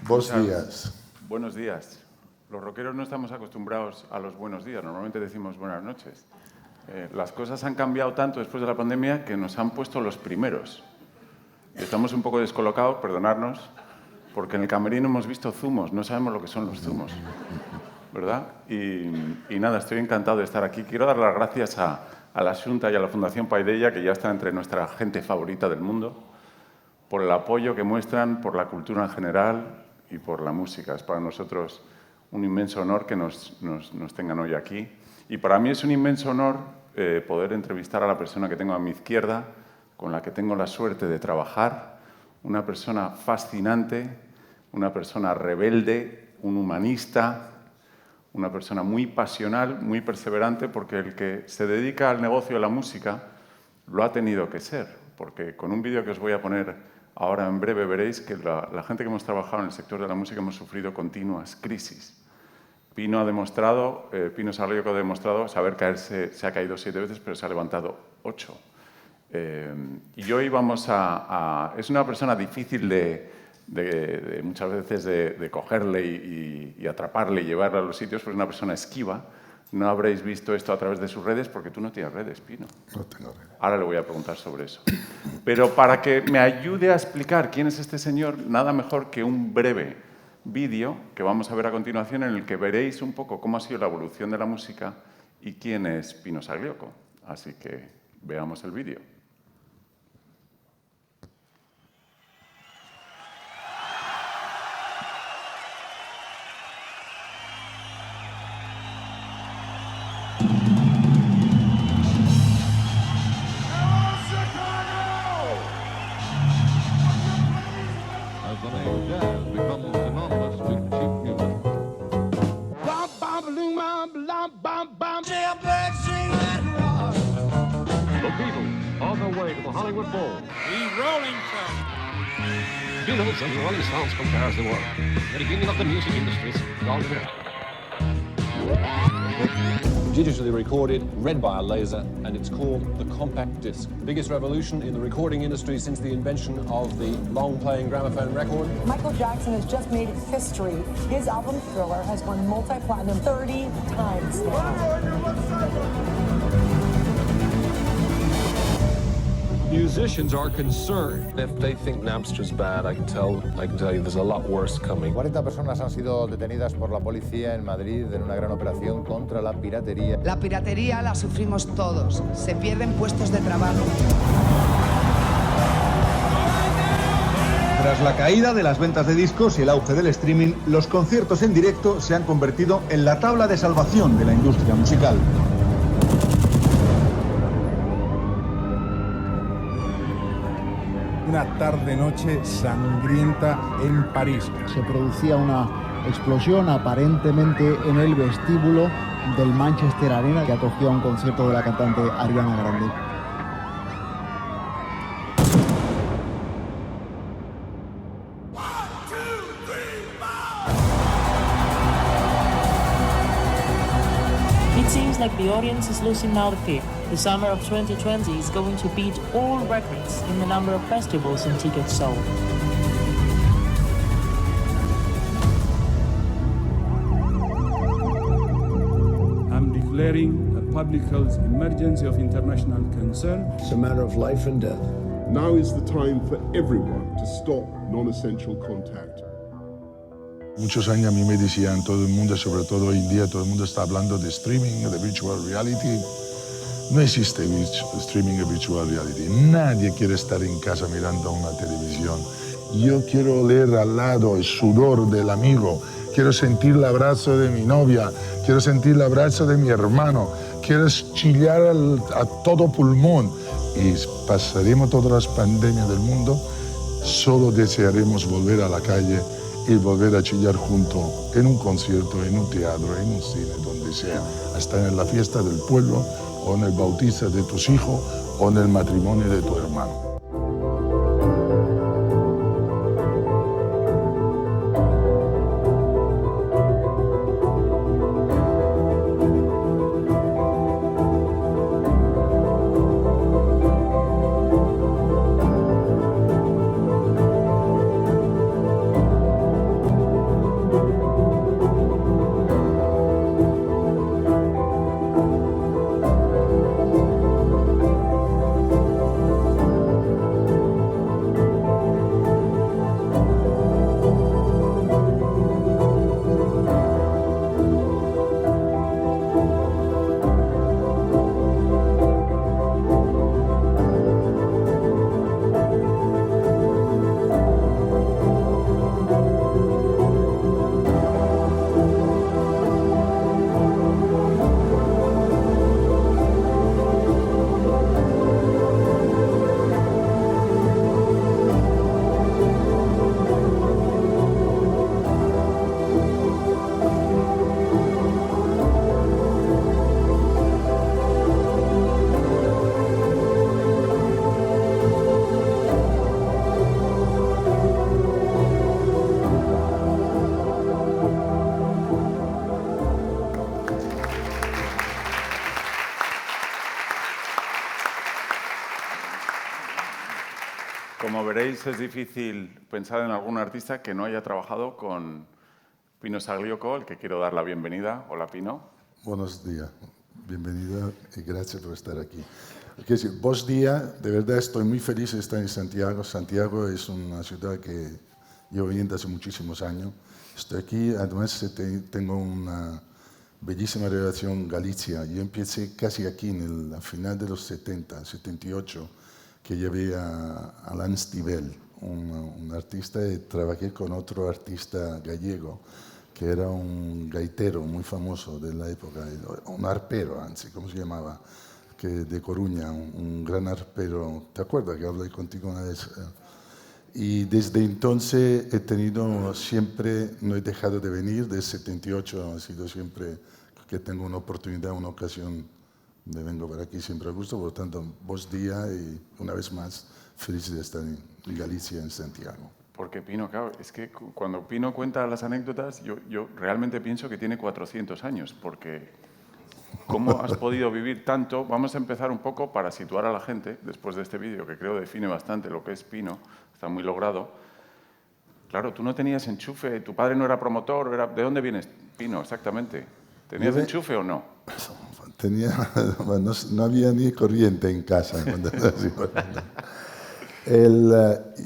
Bos días. Buenos días. Los rockeros no estamos acostumbrados a los buenos días, normalmente decimos buenas noches. Las cosas han cambiado tanto después de la pandemia que nos han puesto los primeros. Estamos un poco descolocados, perdonadnos, porque en el camerino hemos visto zumos, no sabemos lo que son los zumos, ¿verdad? Y nada, estoy encantado de estar aquí. Quiero dar las gracias a la Xunta y a la Fundación Paideia, que ya está entre nuestra gente favorita del mundo, por el apoyo que muestran, por la cultura en general y por la música. Es para nosotros un inmenso honor que nos tengan hoy aquí. Y para mí es un inmenso honor poder entrevistar a la persona que tengo a mi izquierda, con la que tengo la suerte de trabajar, una persona fascinante, una persona rebelde, un humanista, una persona muy pasional, muy perseverante, porque el que se dedica al negocio de la música lo ha tenido que ser, porque con un vídeo que os voy a poner ahora en breve veréis que la gente que hemos trabajado en el sector de la música hemos sufrido continuas crisis. Pino Saglioco ha demostrado saber caerse, se ha caído 7 veces, pero se ha levantado 8. Y hoy vamos es una persona difícil de muchas veces de cogerle y atraparle y llevarle a los sitios, pues es una persona esquiva. No habréis visto esto a través de sus redes porque tú no tienes redes, Pino. No tengo redes. Ahora le voy a preguntar sobre eso. Pero para que me ayude a explicar quién es este señor, nada mejor que un breve vídeo que vamos a ver a continuación en el que veréis un poco cómo ha sido la evolución de la música y quién es Pino Saglioco. Así que veamos el vídeo. Hollywood Bowl. The Rolling Stones. Beatles and the Rolling Stones compares the world. The beginning of the music industry is gone to digitally recorded, read by a laser, and it's called the compact disc. Biggest revolution in the recording industry since the invention of the long-playing gramophone record. Michael Jackson has just made history. His album Thriller has won multi-platinum 30 times now. Musicians are concerned. If they think Napster's bad, I can tell you there's a lot worse coming. 40 personas han sido detenidas por la policía en Madrid en una gran operación contra la piratería. La piratería la sufrimos todos. Se pierden puestos de trabajo. Tras la caída de las ventas de discos y el auge del streaming, los conciertos en directo se han convertido en la tabla de salvación de la industria musical. Una tarde-noche sangrienta en París. Se producía una explosión aparentemente en el vestíbulo del Manchester Arena, que acogía un concierto de la cantante Ariana Grande. It seems like the audience is losing now the fear. The summer of 2020 is going to beat all records in the number of festivals and tickets sold. I'm declaring a public health emergency of international concern. It's a matter of life and death. Now is the time for everyone to stop non-essential contact. Muchos años a mí me decían todo el mundo, sobre todo hoy en día, todo el mundo está hablando de streaming, de virtual reality. No existe streaming y virtual reality. Nadie quiere estar en casa mirando una televisión. Yo quiero oler al lado el sudor del amigo, quiero sentir el abrazo de mi novia, quiero sentir el abrazo de mi hermano, quiero chillar a todo pulmón. Y pasaremos todas las pandemias del mundo, solo desearemos volver a la calle y volver a chillar junto en un concierto, en un teatro, en un cine, donde sea, hasta en la fiesta del pueblo, o en el bautizo de tus hijos, o en el matrimonio de tu hermano. Como veréis, es difícil pensar en algún artista que no haya trabajado con Pino Sagliocco, al que quiero dar la bienvenida. Hola, Pino. Buenos días, bienvenido y gracias por estar aquí. Quiero decir, buenos días, de verdad estoy muy feliz de estar en Santiago. Santiago es una ciudad que llevo viviendo hace muchísimos años. Estoy aquí, además tengo una bellísima relación con Galicia. Yo empecé casi aquí a final de los 70, 78, que llevé a Alain Stivel, un artista, y trabajé con otro artista gallego, que era un gaitero muy famoso de la época, un arpero, anzi, ¿cómo se llamaba? Que de Coruña, un gran arpero. ¿Te acuerdas que hablé contigo una vez? Y desde entonces he tenido siempre, no he dejado de venir, desde 78 ha sido siempre que tengo una oportunidad, una ocasión, me vengo para aquí siempre a gusto. Por lo tanto, buenos días y una vez más feliz de estar en Galicia, en Santiago. Porque Pino, claro, es que cuando Pino cuenta las anécdotas, yo realmente pienso que tiene 400 años, porque ¿cómo has podido vivir tanto? Vamos a empezar un poco para situar a la gente, después de este vídeo, que creo define bastante lo que es Pino, está muy logrado. Claro, tú no tenías enchufe, tu padre no era promotor, ¿de dónde vienes, Pino, exactamente? ¿Tenías enchufe o no? No había ni corriente en casa.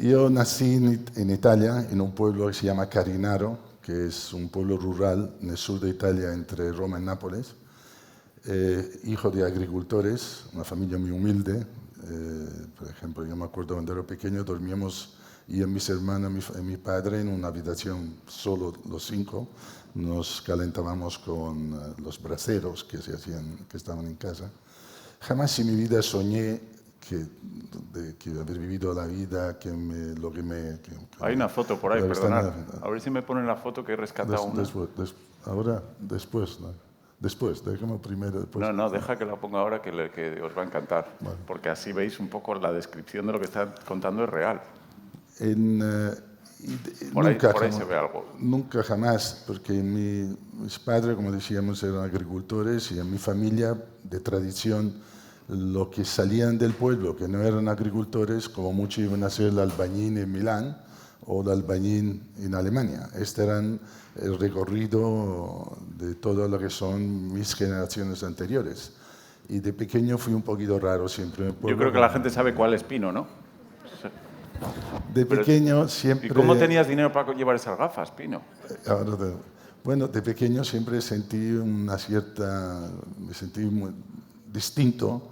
Yo nací en Italia, en un pueblo que se llama Carinaro, que es un pueblo rural en el sur de Italia, entre Roma y Nápoles. Hijo de agricultores, una familia muy humilde. Por ejemplo, yo me acuerdo cuando era pequeño, dormíamos yo, mis hermanos y mi padre en una habitación, solo los 5. Nos calentábamos con los braseros que estaban en casa. Jamás en mi vida soñé que haber vivido la vida, Hay una foto por ahí, perdonad. A ver si me ponen la foto que he rescatado una. Después, ¿no? Después, déjame primero. Después. No, deja que la ponga ahora, que os va a encantar. Vale. Porque así veis un poco la descripción de lo que está contando es real. Por ahí se ve algo. Nunca jamás, porque mis padres, como decíamos, eran agricultores y en mi familia, de tradición, los que salían del pueblo, que no eran agricultores, como mucho iban a ser el albañil en Milán o el albañil en Alemania. Este era el recorrido de todo lo que son mis generaciones anteriores. Y de pequeño fui un poquito raro siempre en el pueblo. Yo creo que la gente sabe cuál es Pino, ¿no? De pequeño siempre... ¿Y cómo tenías dinero para llevar esas gafas, Pino? Bueno, de pequeño siempre me sentí muy distinto.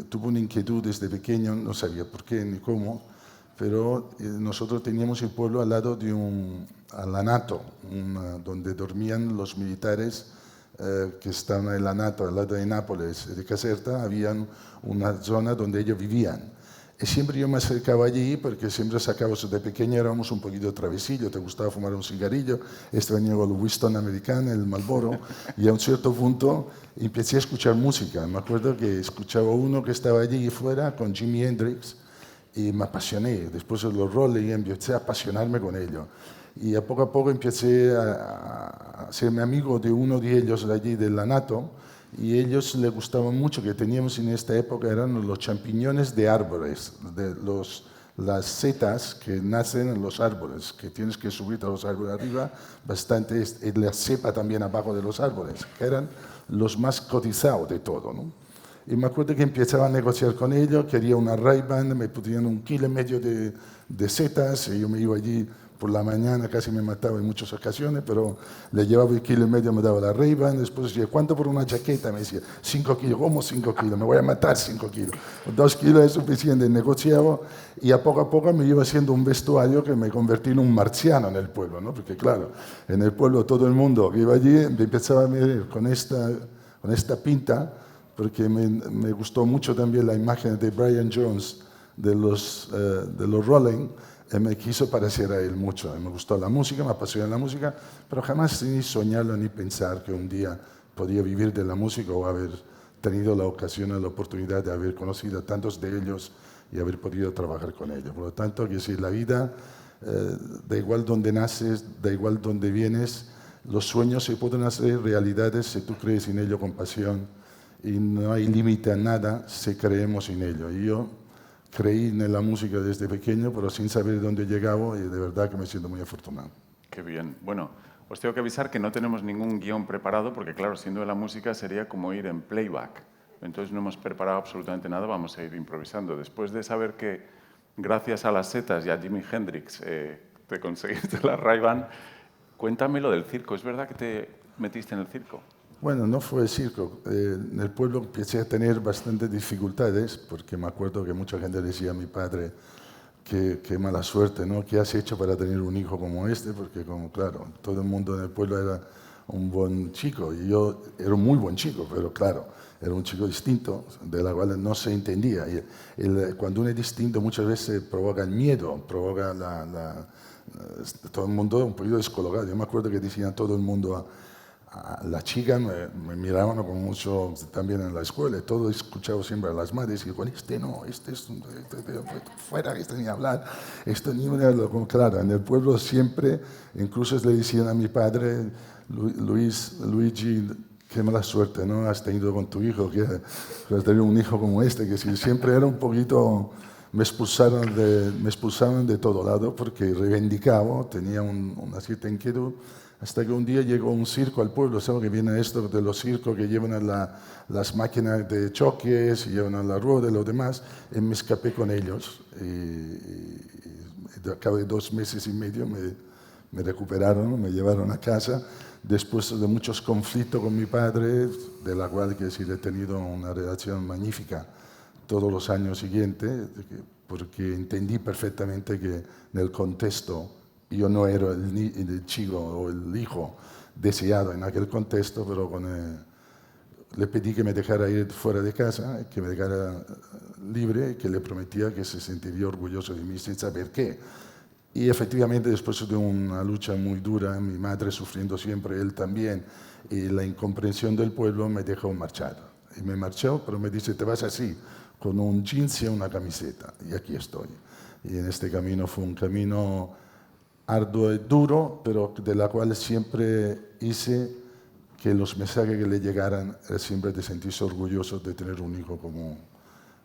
Tuve una inquietud desde pequeño, no sabía por qué ni cómo, pero nosotros teníamos el pueblo al lado de un Lanato, donde dormían los militares que estaban en Lanato, al lado de Nápoles, de Caserta, había una zona donde ellos vivían. Y siempre yo me acercaba allí porque siempre sacábamos, de pequeño éramos un poquito travesillo, te gustaba fumar un cigarrillo, venía con el Winston americano, el Marlboro, y a un cierto punto empecé a escuchar música. Me acuerdo que escuchaba uno que estaba allí fuera con Jimi Hendrix y me apasioné. Después de los Rolling empecé a apasionarme con ellos. Y a poco empecé a hacerme amigo de uno de ellos de allí, del Lanato, y a ellos les gustaba mucho, que teníamos en esta época, eran los champiñones de árboles, las setas que nacen en los árboles, que tienes que subir a los árboles arriba, bastante, y la cepa también abajo de los árboles, que eran los más cotizados de todo, ¿no? Y me acuerdo que empezaba a negociar con ellos, quería una Ray-Ban, me ponían 1,5 kilos de setas, y yo me iba allí por la mañana, casi me mataba en muchas ocasiones, pero le llevaba 1,5 kilos, me daba la Ray-Ban, después decía, ¿cuánto por una chaqueta? Me decía, 5 kilos, ¿cómo 5 kilos? Me voy a matar 5 kilos. 2 kilos es suficiente, negociaba, y a poco me iba haciendo un vestuario que me convertí en un marciano en el pueblo, ¿no? Porque claro, en el pueblo todo el mundo que iba allí me empezaba a ver con esta pinta, porque me gustó mucho también la imagen de Brian Jones de los Rolling. Me quiso parecer a él mucho. Me gustó la música, me apasionó la música, pero jamás ni soñarlo ni pensar que un día podía vivir de la música o haber tenido la ocasión o la oportunidad de haber conocido a tantos de ellos y haber podido trabajar con ellos. Por lo tanto, que si la vida, da igual donde naces, da igual donde vienes, los sueños se pueden hacer realidades si tú crees en ello con pasión, y no hay límite a nada si creemos en ello. Y yo creí en la música desde pequeño, pero sin saber dónde llegaba, y de verdad que me siento muy afortunado. Qué bien. Bueno, os tengo que avisar que no tenemos ningún guión preparado, porque claro, siendo de la música sería como ir en playback. Entonces no hemos preparado absolutamente nada, vamos a ir improvisando. Después de saber que gracias a las setas y a Jimi Hendrix te conseguiste la Ray-Ban, cuéntame lo del circo. ¿Es verdad que te metiste en el circo? Bueno, no fue circo. En el pueblo empecé a tener bastantes dificultades, porque me acuerdo que mucha gente decía a mi padre, qué mala suerte, ¿no? ¿Qué has hecho para tener un hijo como este? Porque, como claro, todo el mundo en el pueblo era un buen chico, y yo era un muy buen chico, pero claro, era un chico distinto, de la cual no se entendía. Y cuando uno es distinto muchas veces provoca el miedo, provoca todo el mundo un poquito descolocado. Yo me acuerdo que decían todo el mundo, a la chica me miraban con mucho, también en la escuela, todo escuchaba siempre a las madres, y con este no, este es fuera, este ni hablar, este ni hablar. Claro, en el pueblo siempre, incluso le decían a mi padre, Luigi, qué mala suerte, ¿no? Has tenido con tu hijo, que has tenido un hijo como este, que siempre era un poquito... Me expulsaron de todo lado porque reivindicaba, tenía una cierta inquietud, hasta que un día llegó un circo al pueblo. ¿Sabes que viene esto de los circos que llevan a las máquinas de choques, y llevan a la rueda y lo demás? Y me escapé con ellos. Y al cabo de 2 meses y medio me recuperaron, me llevaron a casa, después de muchos conflictos con mi padre, de la cual que sí he tenido una relación magnífica todos los años siguientes, porque entendí perfectamente que en el contexto yo no era el chico o el hijo deseado en aquel contexto, pero le pedí que me dejara ir fuera de casa, que me dejara libre, y que le prometía que se sentiría orgulloso de mí sin saber qué. Y efectivamente, después de una lucha muy dura, mi madre sufriendo siempre, él también, y la incomprensión del pueblo, me dejó marchar. Y me marchó, pero me dice, te vas así, con un jeans y una camiseta, y aquí estoy. Y en este camino fue un camino arduo y duro, pero de la cual siempre hice que los mensajes que le llegaran siempre te sentís orgulloso de tener un hijo como,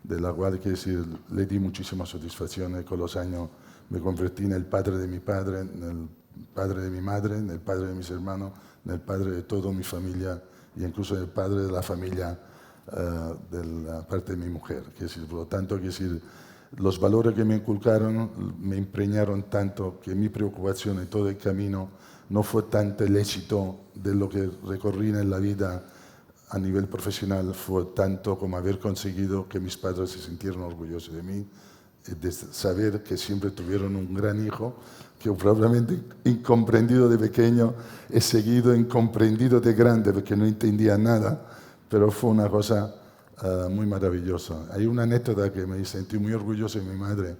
de la cual que decir, le di muchísimas satisfacciones. Con los años me convertí en el padre de mi padre, en el padre de mi madre, en el padre de mis hermanos, en el padre de toda mi familia, y incluso en el padre de la familia de la parte de mi mujer. Que decir, por lo tanto, que decir, los valores que me inculcaron me impregnaron tanto que mi preocupación en todo el camino no fue tanto el éxito de lo que recorrí en la vida a nivel profesional, fue tanto como haber conseguido que mis padres se sintieran orgullosos de mí, de saber que siempre tuvieron un gran hijo, que probablemente incomprendido de pequeño, he seguido incomprendido de grande porque no entendía nada, pero fue una cosa muy maravillosa. Hay una anécdota que me sentí muy orgulloso de mi madre,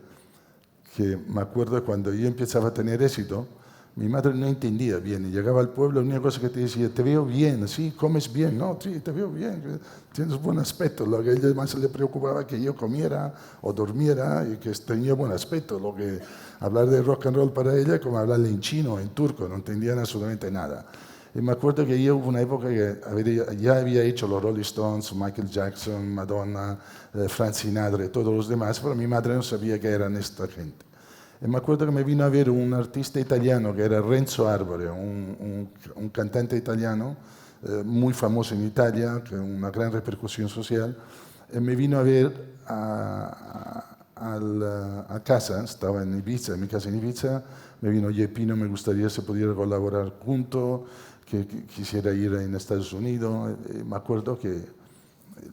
que me acuerdo cuando yo empezaba a tener éxito, mi madre no entendía bien, y llegaba al pueblo, la única cosa que te decía, te veo bien, sí, comes bien, no, sí, te veo bien, tienes buen aspecto. Lo que a ella más le preocupaba que yo comiera o durmiera y que tenía buen aspecto. Lo que hablar de rock and roll para ella como hablarle en chino o en turco, no entendían absolutamente nada. Y me acuerdo que yo hubo una época que ya había hecho los Rolling Stones, Michael Jackson, Madonna, Frank Sinatra, todos los demás, pero mi madre no sabía que eran esta gente. Y me acuerdo que me vino a ver un artista italiano que era Renzo Arbore, un cantante italiano muy famoso en Italia, con una gran repercusión social. Y me vino a ver a casa, estaba en Ibiza, en mi casa en Ibiza. Me vino, oye, Pino, me gustaría si pudiera colaborar juntos, que quisiera ir en Estados Unidos. Y me acuerdo que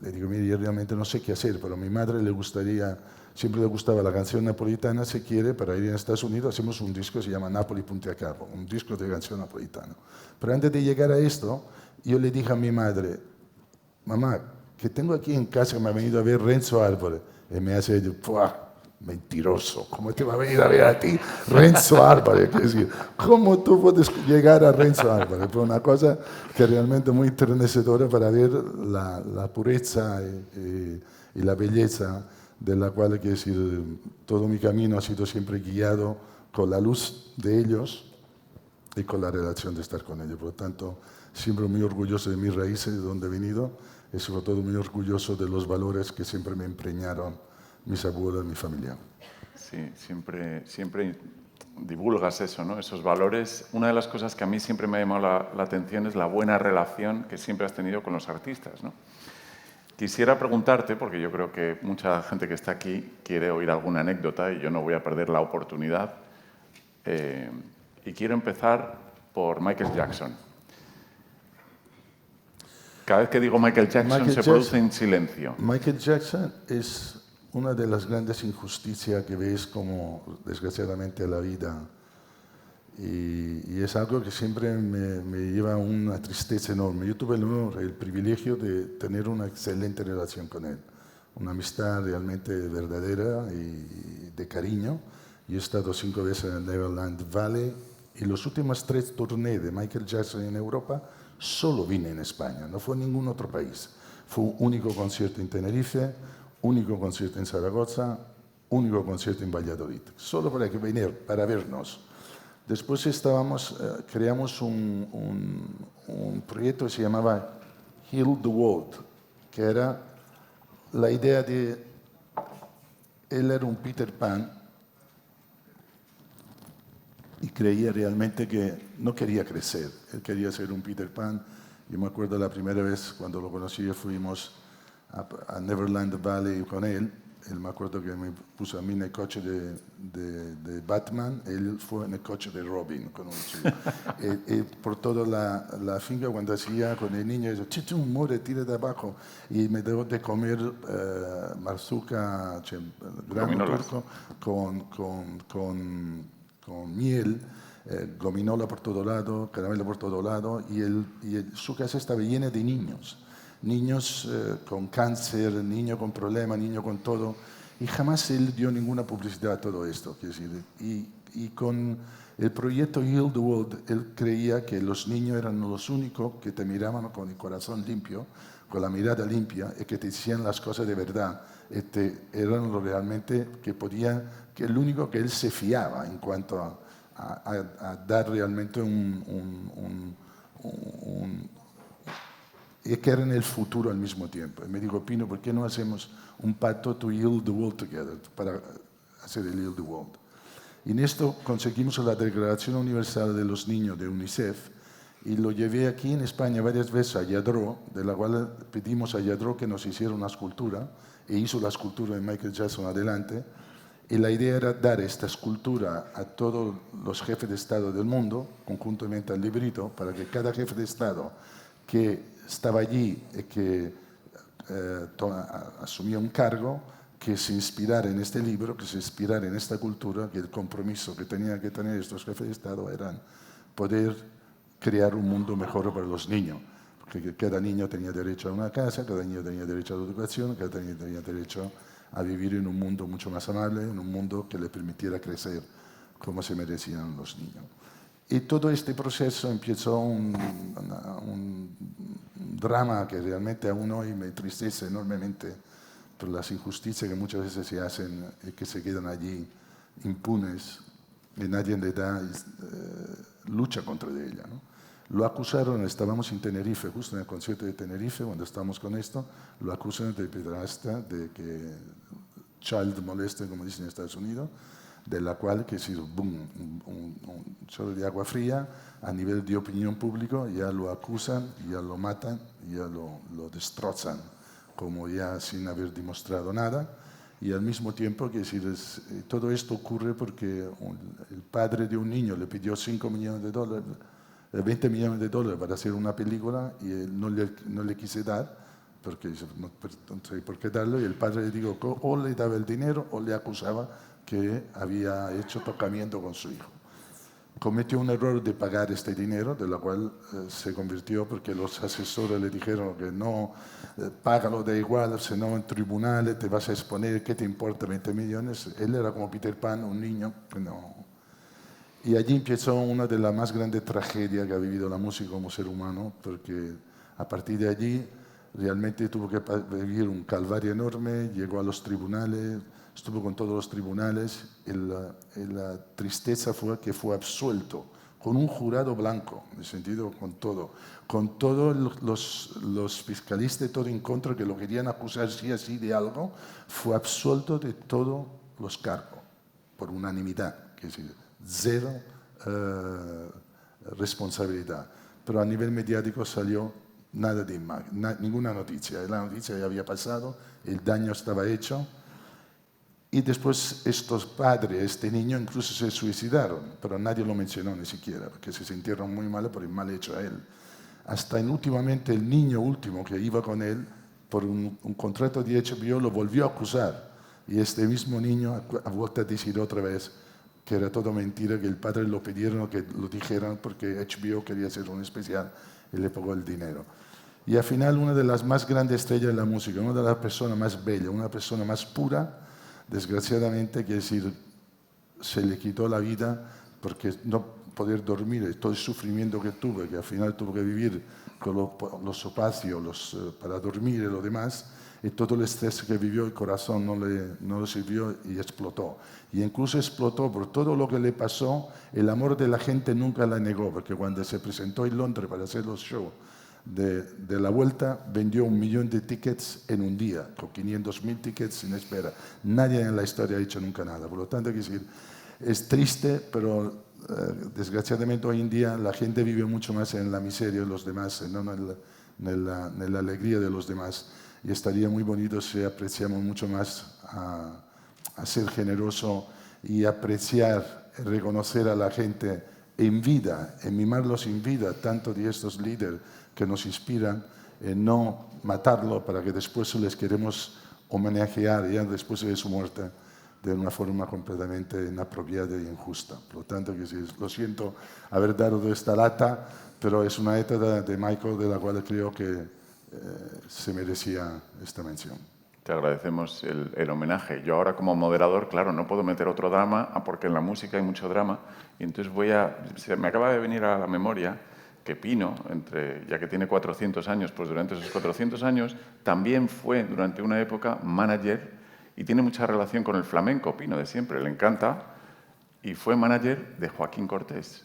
le digo, mire, yo realmente no sé qué hacer, pero a mi madre le gustaría, siempre le gustaba la canción napolitana, si quiere, para ir a Estados Unidos, hacemos un disco que se llama Napoli Punti a Capo, un disco de canción napolitana. Pero antes de llegar a esto, yo le dije a mi madre, mamá, que tengo aquí en casa, que me ha venido a ver Renzo Arbore. Y me hace, ¡puah! Mentiroso, ¿cómo te va a venir a ver a ti Renzo Arbore? Es decir, ¿cómo tú puedes llegar a Renzo Arbore? Fue una cosa que realmente muy enternecedora para ver la pureza y la belleza de la cual, que decir, todo mi camino ha sido siempre guiado con la luz de ellos y con la relación de estar con ellos. Por lo tanto, siempre muy orgulloso de mis raíces, de donde he venido, y sobre todo muy orgulloso de los valores que siempre me impregnaron mis abuelos, mi familia. Sí, siempre divulgas eso, ¿no? Esos valores. Una de las cosas que a mí siempre me ha llamado la atención es la buena relación que siempre has tenido con los artistas, ¿no? Quisiera preguntarte, porque yo creo que mucha gente que está aquí quiere oír alguna anécdota y yo no voy a perder la oportunidad. Y quiero empezar por Michael Jackson. Cada vez que digo Michael Jackson se produce en silencio. Michael Jackson es una de las grandes injusticias que ves como, desgraciadamente, a la vida. Y es algo que siempre me lleva a una tristeza enorme. Yo tuve el privilegio de tener una excelente relación con él, una amistad realmente verdadera y de cariño. Yo he estado 5 veces en el Neverland Valley y los últimos 3 tournées de Michael Jackson en Europa solo vine en España, no fue en ningún otro país. Fue un único concierto en Tenerife, único concierto en Zaragoza, único concierto en Valladolid, solo para venir, para vernos. Después creamos un proyecto que se llamaba Heal the World, que era la idea de, él era un Peter Pan y creía realmente que no quería crecer, él quería ser un Peter Pan. Yo me acuerdo la primera vez cuando lo conocí, fuimos a Neverland Valley con él. Él me acuerdo que me puso a mí en el coche de Batman, él fue en el coche de Robin con un chico. Por toda la finca, cuando hacía con el niño, dice, chichum, muere, tira de abajo. Y me debo de comer marzuca, grano turco, con miel, gominola por todo lado, caramelo por todo lado, y su casa estaba llena de niños. Niños con cáncer, niños con problemas, niños con todo. Y jamás él dio ninguna publicidad a todo esto. Y con el proyecto Heal the World, él creía que los niños eran los únicos que te miraban con el corazón limpio, con la mirada limpia, y que te decían las cosas de verdad. Eran lo realmente que el único que él se fiaba en cuanto a dar realmente y que era en el futuro al mismo tiempo. Y me dijo, Pino, ¿por qué no hacemos un pacto to heal the world together, para hacer el Heal the World? Y en esto conseguimos la Declaración Universal de los Niños de UNICEF y lo llevé aquí en España varias veces a Lladró, de la cual pedimos a Lladró que nos hiciera una escultura, e hizo la escultura de Michael Jackson adelante. Y la idea era dar esta escultura a todos los jefes de Estado del mundo, conjuntamente al librito, para que cada jefe de Estado que estaba allí y que asumía un cargo, que se inspirara en este libro, que se inspirara en esta cultura, que el compromiso que tenían que tener estos jefes de Estado eran poder crear un mundo mejor para los niños. Porque cada niño tenía derecho a una casa, cada niño tenía derecho a la educación, cada niño tenía derecho a vivir en un mundo mucho más amable, en un mundo que le permitiera crecer como se merecían los niños. Y todo este proceso empezó un drama que realmente aún hoy me entristece enormemente por las injusticias que muchas veces se hacen y que se quedan allí impunes y nadie le da lucha contra ella, ¿no? Lo acusaron, estábamos en Tenerife, justo en el concierto de Tenerife, cuando estábamos con esto, lo acusaron de pederasta, de que child molester, como dicen en Estados Unidos, de la cual, que es un chorro de agua fría, a nivel de opinión pública, ya lo acusan, ya lo matan, ya lo destrozan, como ya sin haber demostrado nada. Y al mismo tiempo, que todo esto ocurre porque el padre de un niño le pidió $5 millones, 20 millones de dólares para hacer una película y él no le quise dar, porque no sé por qué darlo, y el padre le dijo que o le daba el dinero o le acusaba que había hecho tocamiento con su hijo. Cometió un error de pagar este dinero, de la cual se convirtió porque los asesores le dijeron que no, págalo de igual, si no en tribunales te vas a exponer, ¿qué te importa 20 millones? Él era como Peter Pan, un niño que no. Y allí empezó una de las más grandes tragedias que ha vivido la música como ser humano, porque a partir de allí realmente tuvo que vivir un calvario enorme, llegó a los tribunales, estuvo con todos los tribunales y la tristeza fue que fue absuelto con un jurado blanco, en el sentido con todos los fiscalistas, todo en contra, que lo querían acusar sí así de algo, fue absuelto de todos los cargos, por unanimidad, que es decir, cero responsabilidad. Pero a nivel mediático salió nada de ninguna noticia. La noticia ya había pasado, el daño estaba hecho. Y después estos padres, este niño, incluso se suicidaron, pero nadie lo mencionó ni siquiera, porque se sintieron muy mal por el mal hecho a él. Hasta últimamente el niño último que iba con él, por un contrato de HBO, lo volvió a acusar. Y este mismo niño ha vuelto a decir otra vez que era todo mentira, que el padre lo pidieron que lo dijeran porque HBO quería hacer un especial y le pagó el dinero. Y al final una de las más grandes estrellas de la música, una de las personas más bellas, una persona más pura, desgraciadamente, quiere decir, se le quitó la vida porque no poder dormir, y todo el sufrimiento que tuve, que al final tuvo que vivir con los espacios para dormir y lo demás, y todo el estrés que vivió, el corazón no le sirvió y explotó. Y incluso explotó por todo lo que le pasó, el amor de la gente nunca la negó, porque cuando se presentó en Londres para hacer los shows de la vuelta, vendió 1 millón de tickets en un día, con 500.000 tickets sin espera. Nadie en la historia ha hecho nunca nada. Por lo tanto, es triste, pero desgraciadamente hoy en día la gente vive mucho más en la miseria de los demás, no en la alegría de los demás. Y estaría muy bonito si apreciamos mucho más a ser generoso y apreciar, reconocer a la gente en vida, en mimarlos en vida, tanto de estos líderes que nos inspiran, en no matarlo para que después les queremos homenajear ya después de su muerte de una forma completamente inapropiada e injusta. Por lo tanto, lo siento haber dado esta lata, pero es una época de Michael de la cual creo que se merecía esta mención. Te agradecemos el homenaje. Yo ahora como moderador, claro, no puedo meter otro drama porque en la música hay mucho drama y entonces me acaba de venir a la memoria que Pino, ya que tiene 400 años, pues durante esos 400 años también fue durante una época manager y tiene mucha relación con el flamenco, Pino, de siempre, le encanta, y fue manager de Joaquín Cortés.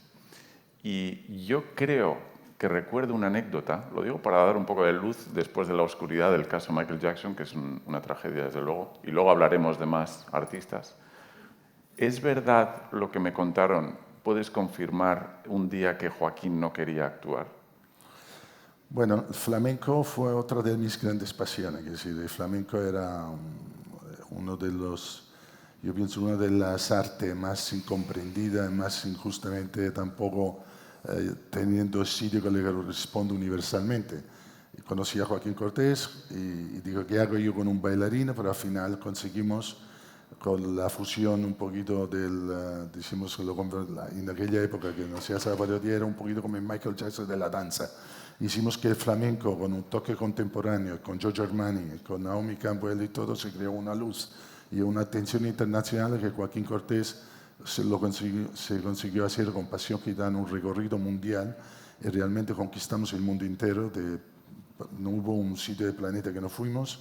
Y yo creo que recuerdo una anécdota, lo digo para dar un poco de luz después de la oscuridad del caso Michael Jackson, que es una tragedia desde luego, y luego hablaremos de más artistas. ¿Es verdad lo que me contaron? ¿Puedes confirmar un día que Joaquín no quería actuar? Bueno, el flamenco fue otra de mis grandes pasiones, es decir, el flamenco era yo pienso, una de las artes más incomprendidas, más injustamente tampoco teniendo el sitio que le corresponde universalmente. Y conocí a Joaquín Cortés y digo, ¿qué hago yo con un bailarín? Pero al final conseguimos, con la fusión un poquito decimos, en aquella época que no se hacía parodia, era un poquito como el Michael Jackson de la danza. Hicimos que el flamenco, con un toque contemporáneo, con Giorgio Armani, con Naomi Campbell y todo, se creó una luz y una atención internacional que Joaquín Cortés se consiguió hacer con Pasión Gitana, un recorrido mundial, y realmente conquistamos el mundo entero. No hubo un sitio del planeta que no fuimos,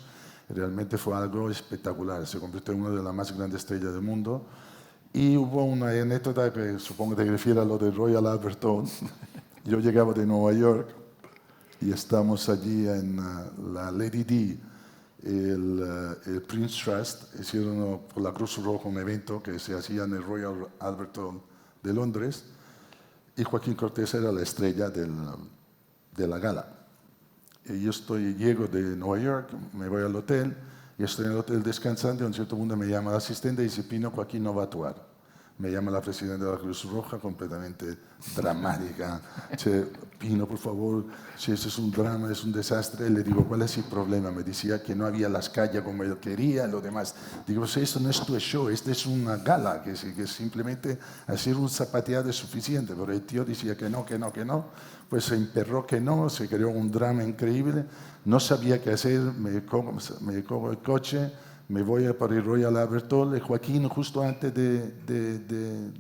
realmente fue algo espectacular, se convirtió en una de las más grandes estrellas del mundo. Y hubo una anécdota que supongo que te refiere a lo de Royal Albert Hall. Yo llegaba de Nueva York y estamos allí en la Lady Di, el Prince Trust, hicieron por la Cruz Roja un evento que se hacía en el Royal Albert Hall de Londres y Joaquín Cortés era la estrella de la gala. Y yo llego de Nueva York, me voy al hotel y estoy en el hotel descansando y a un cierto punto me llama el asistente y dice, Pino, Joaquín no va a actuar. Me llama la presidenta de la Cruz Roja, completamente dramática. Dice, Pino, por favor, si esto es un drama, es un desastre. Le digo, ¿cuál es el problema? Me decía que no había las calles como él quería, lo demás. Digo, pues esto no es tu show, esto es una gala, que simplemente hacer un zapateado es suficiente. Pero el tío decía que no. Pues se emperró que no, se creó un drama increíble. No sabía qué hacer, me cojo el coche, me voy para el Royal Albert Hall y Joaquín justo antes en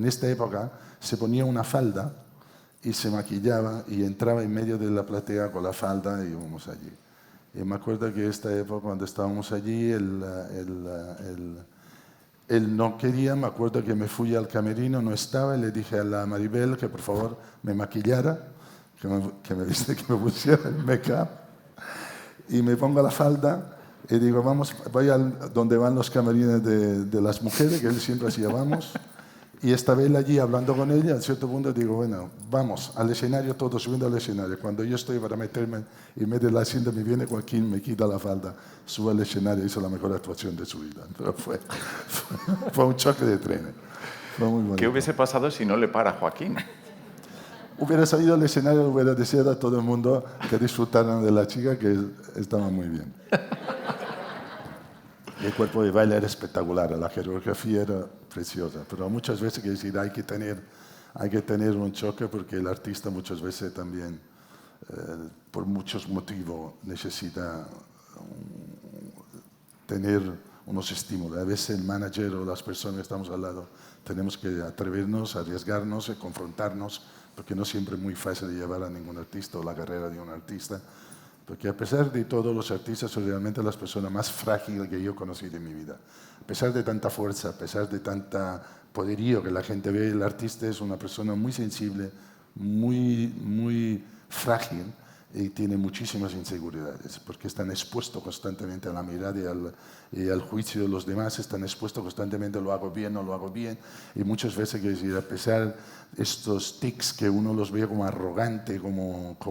esta época se ponía una falda y se maquillaba y entraba en medio de la platea con la falda y íbamos allí. Y me acuerdo que esta época cuando estábamos allí Él no quería, me acuerdo que me fui al camerino, no estaba, y le dije a la Maribel que por favor me maquillara, que me pusiera el make-up, y me pongo la falda, y digo, voy donde van los camerines de las mujeres, que él siempre hacía, vamos. Y estaba él allí hablando con ella, a cierto punto digo, bueno, vamos al escenario, todos subiendo al escenario. Cuando yo estoy para meterme y medio de la cinta, me viene Joaquín, me quita la falda, sube al escenario, hizo la mejor actuación de su vida. Pero fue un choque de trenes. Fue muy bonito. ¿Qué hubiese pasado si no le para Joaquín? Hubiera salido al escenario, hubiera deseado a todo el mundo que disfrutaran de la chica, que estaba muy bien. El cuerpo de baile era espectacular, la coreografía era preciosa, pero muchas veces quiero decir, hay que tener un choque porque el artista muchas veces también, por muchos motivos, necesita tener unos estímulos. A veces el manager o las personas que estamos al lado tenemos que atrevernos, arriesgarnos y confrontarnos, porque no siempre es muy fácil de llevar a ningún artista o la carrera de un artista. Porque a pesar de todo, los artistas son realmente las personas más frágiles que yo he conocido en mi vida. A pesar de tanta fuerza, a pesar de tanta poderío que la gente ve, el artista es una persona muy sensible, muy frágil y tiene muchísimas inseguridades, porque están expuestos constantemente a la mirada y al juicio de los demás, están expuestos constantemente, lo hago bien, no lo hago bien, y muchas veces, quiero decir, a pesar de estos tics que uno los ve como arrogante, como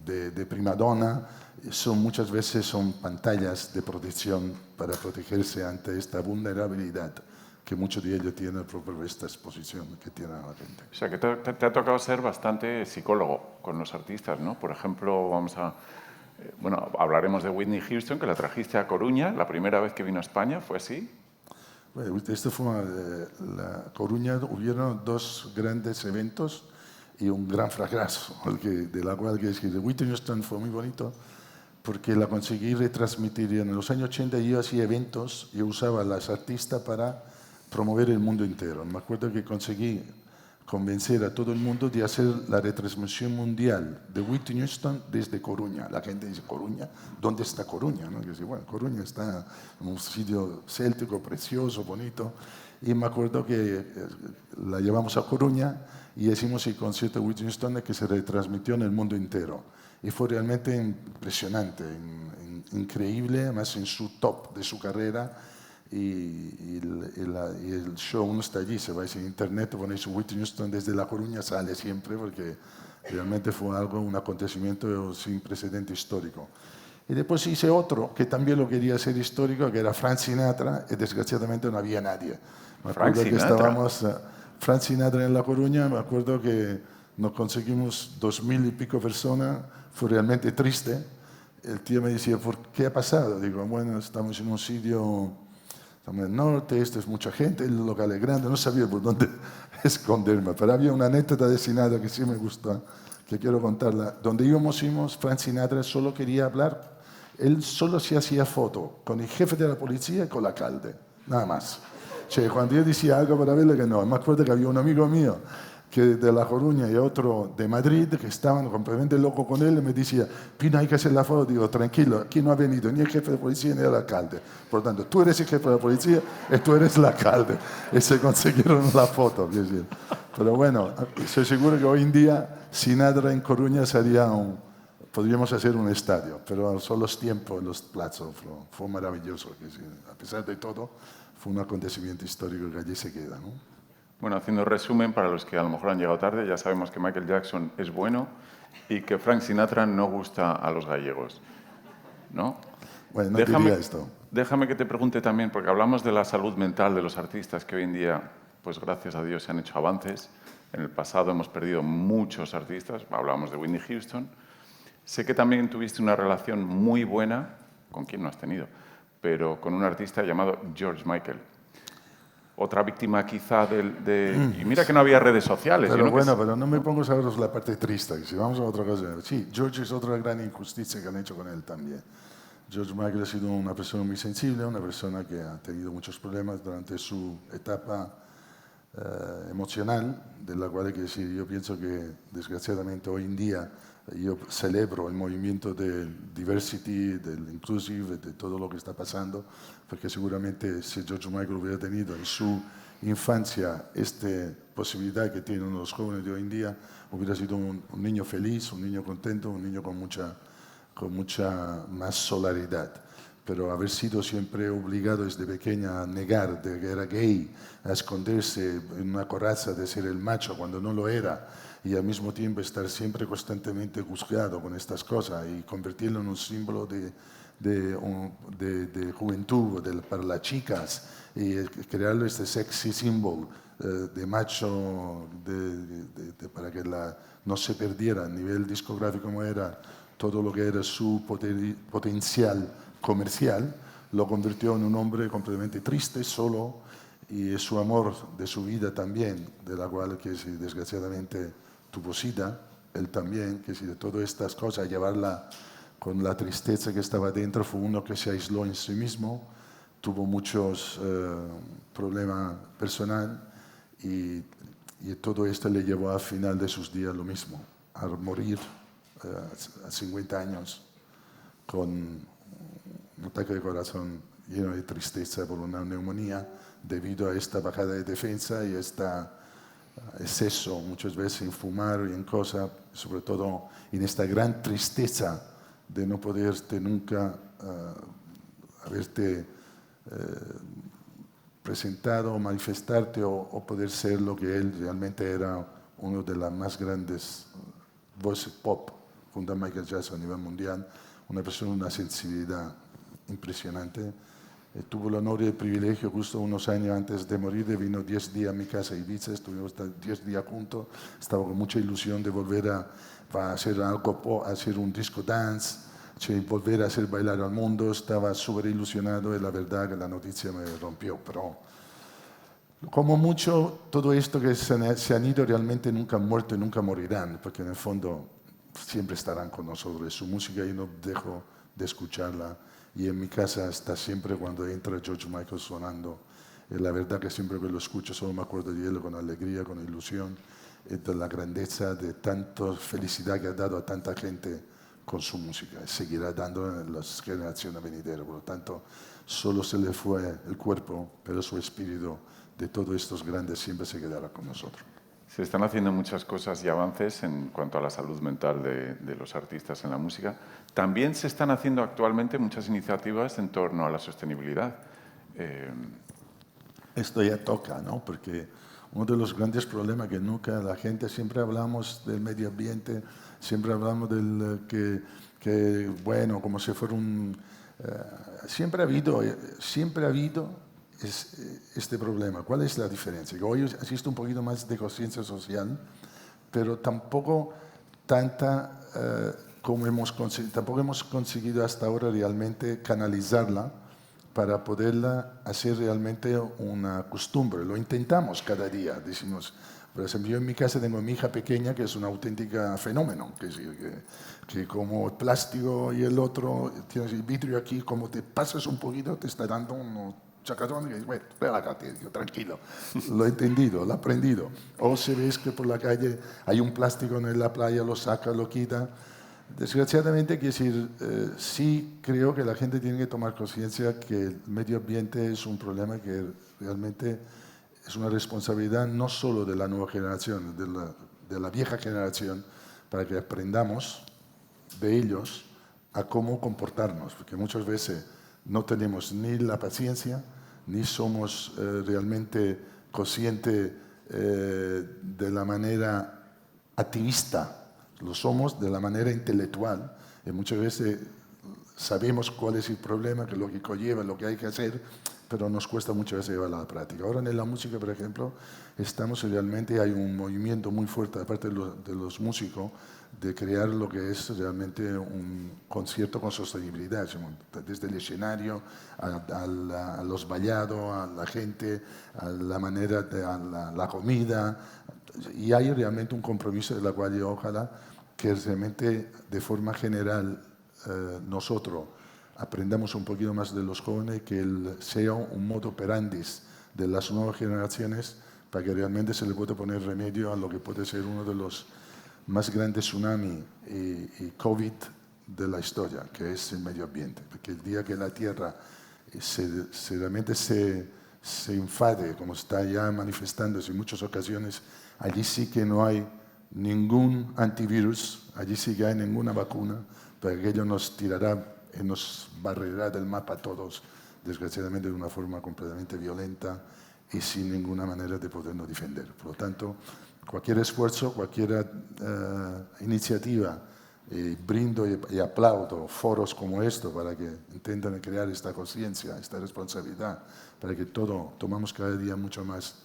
de primadonna, muchas veces son pantallas de protección para protegerse ante esta vulnerabilidad que muchos de ellos tienen por esta exposición que tiene a la gente. O sea, que te ha tocado ser bastante psicólogo con los artistas, ¿no? Por ejemplo, hablaremos de Whitney Houston, que la trajiste a Coruña, la primera vez que vino a España, ¿fue así? Bueno, esto fue la Coruña, hubieron dos grandes eventos y un gran fracaso, de la cual que decir, Whitney Houston fue muy bonito, porque la conseguí retransmitir. En los años 80 yo hacía eventos, yo usaba a las artistas para promover el mundo entero. Me acuerdo que conseguí convencer a todo el mundo de hacer la retransmisión mundial de Whitney Houston desde Coruña. La gente dice, ¿Coruña? ¿Dónde está Coruña? ¿No? Dice, bueno, Coruña está en un sitio céltico, precioso, bonito. Y me acuerdo que la llevamos a Coruña y hicimos el concierto de Whitney Houston que se retransmitió en el mundo entero. Y fue realmente impresionante, increíble, además en su top de su carrera. Y el show no está allí, se va a internet, ponéis Whitney Houston desde La Coruña, sale siempre, porque realmente fue un acontecimiento sin precedente histórico. Y después hice otro, que también lo quería hacer histórico, que era Frank Sinatra, y desgraciadamente no había nadie. Me acuerdo que estábamos, Frank Sinatra en La Coruña, me acuerdo que nos conseguimos 2000 y pico personas, fue realmente triste. El tío me decía, ¿por qué ha pasado? Digo, bueno, estamos en un sitio, estamos en el norte, esto es mucha gente, el local es grande, no sabía por dónde esconderme, pero había una anécdota de Sinatra que sí me gusta, que quiero contarla. Donde íbamos, Frank Sinatra solo quería hablar, él solo se hacía foto con el jefe de la policía y con el alcalde, nada más. O sea, cuando yo decía algo para verle, que no. Me acuerdo que había un amigo mío que de La Coruña y otro de Madrid que estaban completamente locos con él y me decía, Pino, hay que hacer la foto. Digo, tranquilo, aquí no ha venido ni el jefe de policía ni el alcalde. Por lo tanto, tú eres el jefe de la policía y tú eres el alcalde. Y se consiguieron la foto. Pero bueno, estoy seguro que hoy en día Sinatra en Coruña podríamos hacer un estadio, pero son los tiempos, los plazos, fue maravilloso. A pesar de todo, fue un acontecimiento histórico que allí se queda, ¿no? Bueno, haciendo resumen, para los que a lo mejor han llegado tarde, ya sabemos que Michael Jackson es bueno y que Frank Sinatra no gusta a los gallegos, ¿no? Bueno, no diría esto. Déjame que te pregunte también, porque hablamos de la salud mental de los artistas, que hoy en día, pues gracias a Dios, se han hecho avances. En el pasado hemos perdido muchos artistas, hablábamos de Whitney Houston. Sé que también tuviste una relación muy buena, ¿con quién no has tenido?, pero con un artista llamado George Michael. Otra víctima quizá Y mira que no había redes sociales. Pero bueno, pero no me pongo a saberos la parte triste. Si vamos a otra cosa. Sí, George es otra gran injusticia que han hecho con él también. George Michael ha sido una persona muy sensible, una persona que ha tenido muchos problemas durante su etapa emocional, de la cual que sí, yo pienso que desgraciadamente hoy en día yo celebro el movimiento del diversity, del inclusive, de todo lo que está pasando, porque seguramente si George Michael hubiera tenido en su infancia esta posibilidad que tienen los jóvenes de hoy en día, hubiera sido un niño feliz, un niño contento, un niño con mucha más solidaridad. Pero haber sido siempre obligado desde pequeña a negar de que era gay, a esconderse en una coraza de ser el macho cuando no lo era, y al mismo tiempo estar siempre constantemente juzgado con estas cosas y convertirlo en un símbolo de juventud para las chicas y crearlo este sexy símbolo de macho para que no se perdiera a nivel discográfico como era todo lo que era su potencial comercial, lo convirtió en un hombre completamente triste, solo, y su amor de su vida también, de la cual que si desgraciadamente tuvo sida, él también, que si de todas estas cosas llevarla con la tristeza que estaba dentro, fue uno que se aisló en sí mismo, tuvo muchos problemas personales y todo esto le llevó al final de sus días lo mismo, a morir a 50 años con un ataque de corazón lleno de tristeza por una neumonía debido a esta bajada de defensa y este exceso muchas veces en fumar y en cosas, sobre todo en esta gran tristeza de no poderte nunca haberte presentado o manifestarte o poder ser lo que él realmente era, uno de las más grandes voces pop junto a Michael Jackson a nivel mundial, una persona, una sensibilidad impresionante. Tuvo el honor y el privilegio, justo unos años antes de morir, vino 10 días a mi casa en Ibiza, estuvimos 10 días juntos, estaba con mucha ilusión de volver a hacer algo pop, a hacer un disco dance, volver a hacer bailar al mundo, estaba súper ilusionado y la verdad que la noticia me rompió, pero como mucho, todo esto que se han ido realmente nunca han muerto y nunca morirán, porque en el fondo siempre estarán con nosotros. Su música yo no dejo de escucharla y en mi casa está siempre cuando entra George Michael sonando. La verdad que siempre que lo escucho solo me acuerdo de él con alegría, con ilusión, de la grandeza, de tanta felicidad que ha dado a tanta gente con su música. Seguirá dando en las generaciones venideras. Por lo tanto, solo se le fue el cuerpo, pero su espíritu de todos estos grandes siempre se quedará con nosotros. Se están haciendo muchas cosas y avances en cuanto a la salud mental de los artistas en la música. También se están haciendo actualmente muchas iniciativas en torno a la sostenibilidad. Esto ya toca, ¿no? Porque uno de los grandes problemas que nunca la gente, siempre hablamos del medio ambiente, siempre hablamos del que bueno, como si fuera un... siempre ha habido este problema. ¿Cuál es la diferencia? Que hoy existe un poquito más de conciencia social, pero tampoco tanta tampoco hemos conseguido hasta ahora realmente canalizarla para poderla hacer realmente una costumbre. Lo intentamos cada día, decimos. Por ejemplo, yo en mi casa tengo a mi hija pequeña que es una auténtica fenómeno, que como el plástico y el otro, tienes el vidrio aquí, como te pasas un poquito te está dando unos chacatón y dices, bueno, relájate, tranquilo, lo he entendido, lo he aprendido. O si ves que por la calle hay un plástico en la playa, lo saca, lo quita. Desgraciadamente, quiero decir, sí creo que la gente tiene que tomar conciencia que el medio ambiente es un problema que realmente es una responsabilidad no solo de la nueva generación, de la vieja generación, para que aprendamos de ellos a cómo comportarnos, porque muchas veces no tenemos ni la paciencia, ni somos realmente conscientes de la manera activista, lo somos de la manera intelectual, y muchas veces sabemos cuál es el problema, que lo que conlleva, lo que hay que hacer, pero nos cuesta muchas veces llevarla a la práctica. Ahora en la música, por ejemplo, hay un movimiento muy fuerte de parte de los músicos de crear lo que es realmente un concierto con sostenibilidad, desde el escenario a los vallados, a la gente, a la manera a la comida, y hay realmente un compromiso de la cual yo ojalá que realmente de forma general nosotros aprendamos un poquito más de los jóvenes, que sea un modo operandi de las nuevas generaciones para que realmente se le pueda poner remedio a lo que puede ser uno de los más grandes tsunamis y COVID de la historia, que es el medio ambiente. Porque el día que la Tierra realmente se enfade, como está ya manifestándose en muchas ocasiones, allí sí que no hay ningún antivirus, allí sí que hay ninguna vacuna, porque aquello nos tirará y nos barrerá del mapa a todos, desgraciadamente de una forma completamente violenta y sin ninguna manera de podernos defender. Por lo tanto, cualquier esfuerzo, cualquier iniciativa, brindo y aplaudo foros como esto para que intenten crear esta conciencia, esta responsabilidad, para que tomamos cada día mucho más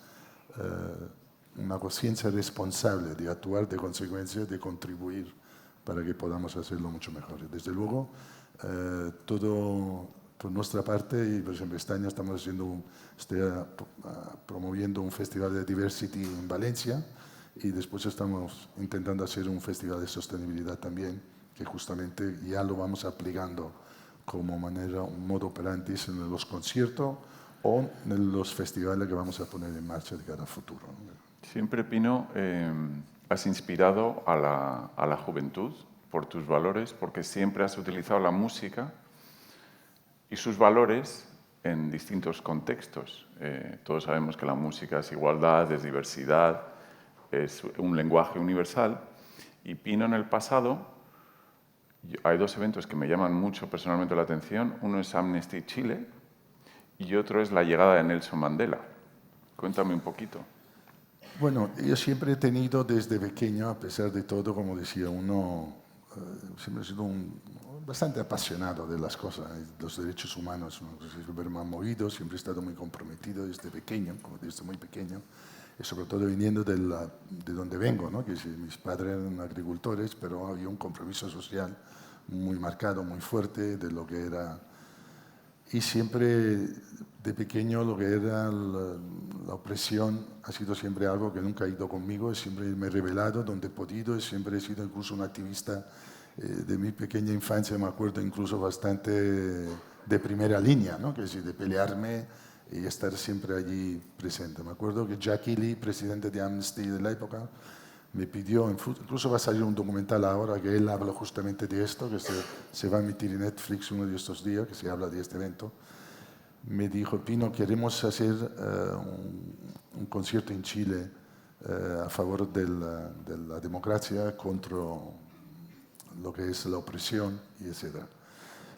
una conciencia responsable de actuar de consecuencia, de contribuir para que podamos hacerlo mucho mejor. Y desde luego, todo por nuestra parte, y por ejemplo este año estoy promoviendo un festival de diversity en Valencia, y después estamos intentando hacer un festival de sostenibilidad también, que justamente ya lo vamos aplicando como manera, un modo operandi en los conciertos o en los festivales que vamos a poner en marcha de cara al futuro. Siempre, Pino, has inspirado a la juventud por tus valores, porque siempre has utilizado la música y sus valores en distintos contextos. Todos sabemos que la música es igualdad, es diversidad, es un lenguaje universal. Y Pino, en el pasado, hay dos eventos que me llaman mucho personalmente la atención. Uno es Amnesty Chile y otro es la llegada de Nelson Mandela. Cuéntame un poquito. Bueno, yo siempre he tenido desde pequeño, a pesar de todo, como decía uno, siempre he sido bastante apasionado de las cosas, de los derechos humanos. Siempre me han movido, siempre he estado muy comprometido desde pequeño, desde muy pequeño. Y sobre todo viniendo de donde vengo, ¿no? Que mis padres eran agricultores, pero había un compromiso social muy marcado, muy fuerte de lo que era. Y siempre de pequeño lo que era la opresión ha sido siempre algo que nunca ha ido conmigo, siempre me he rebelado donde he podido, siempre he sido incluso un activista de mi pequeña infancia, me acuerdo incluso bastante de primera línea, ¿no? Que es de pelearme y estar siempre allí presente. Me acuerdo que Jackie Lee, presidente de Amnesty de la época, me pidió, incluso va a salir un documental ahora que él habla justamente de esto, que se va a emitir en Netflix uno de estos días, que se habla de este evento. Me dijo, Pino, queremos hacer un concierto en Chile a favor de la democracia contra lo que es la opresión, y etc.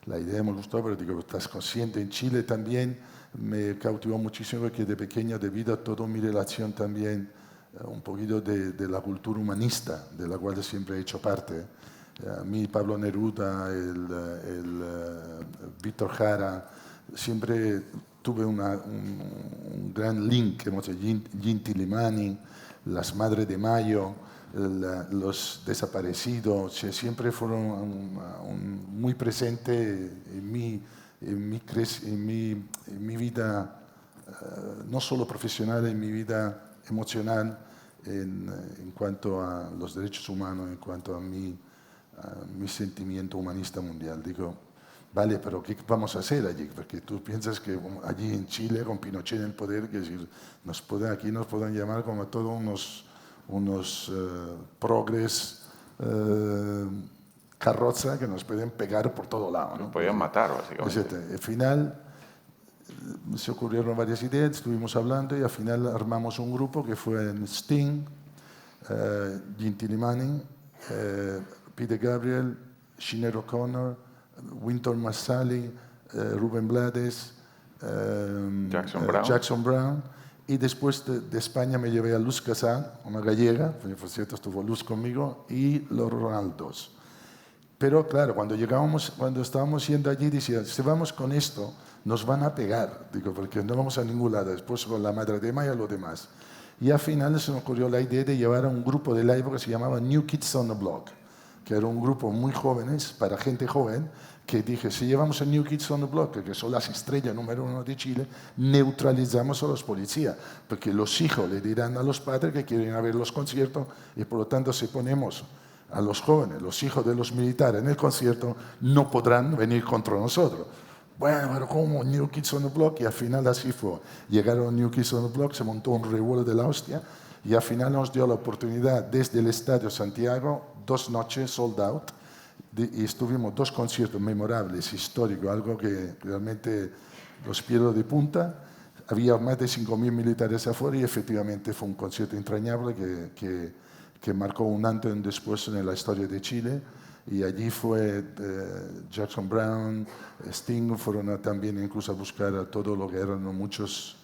La idea me gustó, pero digo, estás consciente, en Chile también me cautivó muchísimo porque de pequeño, debido a toda mi relación también, un poquito de la cultura humanista, de la cual siempre he hecho parte. A mí, Pablo Neruda, Víctor Jara, siempre tuve un gran link, Inti Illimani, las Madres de Mayo, los desaparecidos, siempre fueron muy presentes en mi vida, no solo profesional, en mi vida emocional, en cuanto a los derechos humanos, en cuanto a mi sentimiento humanista mundial. Digo, vale, pero ¿qué vamos a hacer allí? Porque tú piensas que allí en Chile, con Pinochet en el poder, que decir, aquí nos pueden llamar como a todos unos progres carroza que nos pueden pegar por todo lado, ¿no? Nos podían matar, básicamente. Al final se ocurrieron varias ideas, estuvimos hablando y al final armamos un grupo que fue Sting, Inti Illimani, Peter Gabriel, Sinéad O'Connor, Wynton Marsalis, Rubén Blades, Jackson Brown, y después de España me llevé a Luz Casal, una gallega, por cierto estuvo Luz conmigo, y los Ronaldos. Pero claro, cuando estábamos yendo allí, decía, si vamos con esto, nos van a pegar, digo, porque no vamos a ningún lado, después con la Madre de Mayo y lo demás. Y al final se me ocurrió la idea de llevar a un grupo de la época que se llamaba New Kids on the Block, que era un grupo muy jóvenes, para gente joven, que dije, si llevamos a New Kids on the Block, que son las estrellas número 1 de Chile, neutralizamos a los policías, porque los hijos le dirán a los padres que quieren ir a ver los conciertos, y por lo tanto si ponemos a los jóvenes, los hijos de los militares en el concierto, no podrán venir contra nosotros. bueno, pero ¿cómo? New Kids on the Block, y al final así fue. Llegaron New Kids on the Block, se montó un revuelo de la hostia, y al final nos dio la oportunidad desde el Estadio Santiago, 2 noches sold out, y estuvimos 2 conciertos memorables, históricos, algo que realmente los pierdo de punta. Había más de 5.000 militares afuera y efectivamente fue un concierto entrañable que marcó un antes y un después en la historia de Chile. Y allí fue Jackson Browne, Sting, fueron también incluso a buscar a todo lo que eran muchos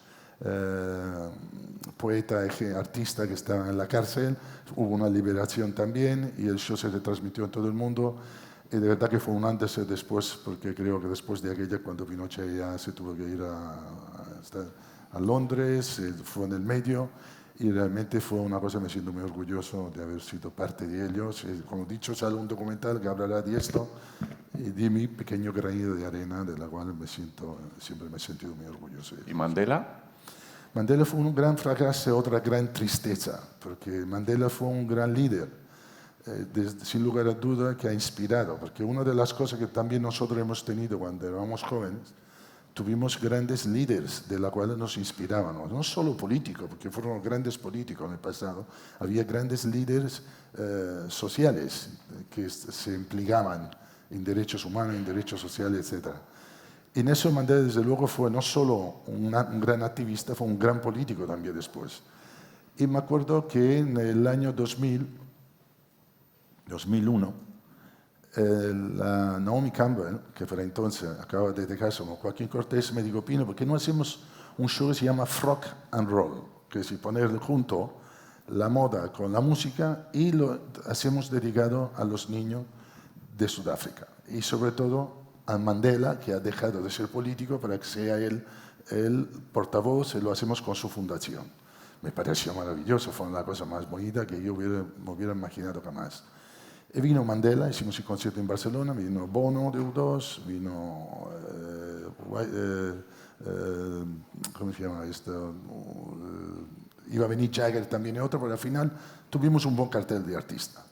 poetas, artistas que estaban en la cárcel. Hubo una liberación también y el show se retransmitió en todo el mundo. Y de verdad que fue un antes y después, porque creo que después de aquella, cuando Pinochet ya se tuvo que ir a Londres, fue en el medio, y realmente fue una cosa, me siento muy orgulloso de haber sido parte de ellos. Como he dicho, sale un documental que hablará de esto y de mi pequeño granito de arena, de la cual siempre me he sentido muy orgulloso. ¿Y Mandela? Mandela fue un gran fracaso, otra gran tristeza, porque Mandela fue un gran líder. Sin lugar a duda que ha inspirado, porque una de las cosas que también nosotros hemos tenido cuando éramos jóvenes, tuvimos grandes líderes de los cuales nos inspirábamos, no solo políticos, porque fueron grandes políticos en el pasado, había grandes líderes sociales que se implicaban en derechos humanos, en derechos sociales, etc. Y Nelson Mandela, desde luego, fue no solo un gran activista, fue un gran político también después. Y me acuerdo que en el año 2001, la Naomi Campbell, que para entonces acaba de dejarse con Joaquín Cortés, me dijo: Pino, ¿por qué no hacemos un show que se llama Rock and Roll? Que es poner junto la moda con la música, y lo hacemos dedicado a los niños de Sudáfrica. Y sobre todo a Mandela, que ha dejado de ser político para que sea él el portavoz, y lo hacemos con su fundación. Me pareció maravilloso, fue la cosa más bonita que yo me hubiera imaginado jamás. Y vino Mandela, hicimos el concierto en Barcelona, vino Bono de U2, vino, ¿cómo se llama esto? Iba a venir Jagger también y otro, pero al final tuvimos un buen cartel de artista.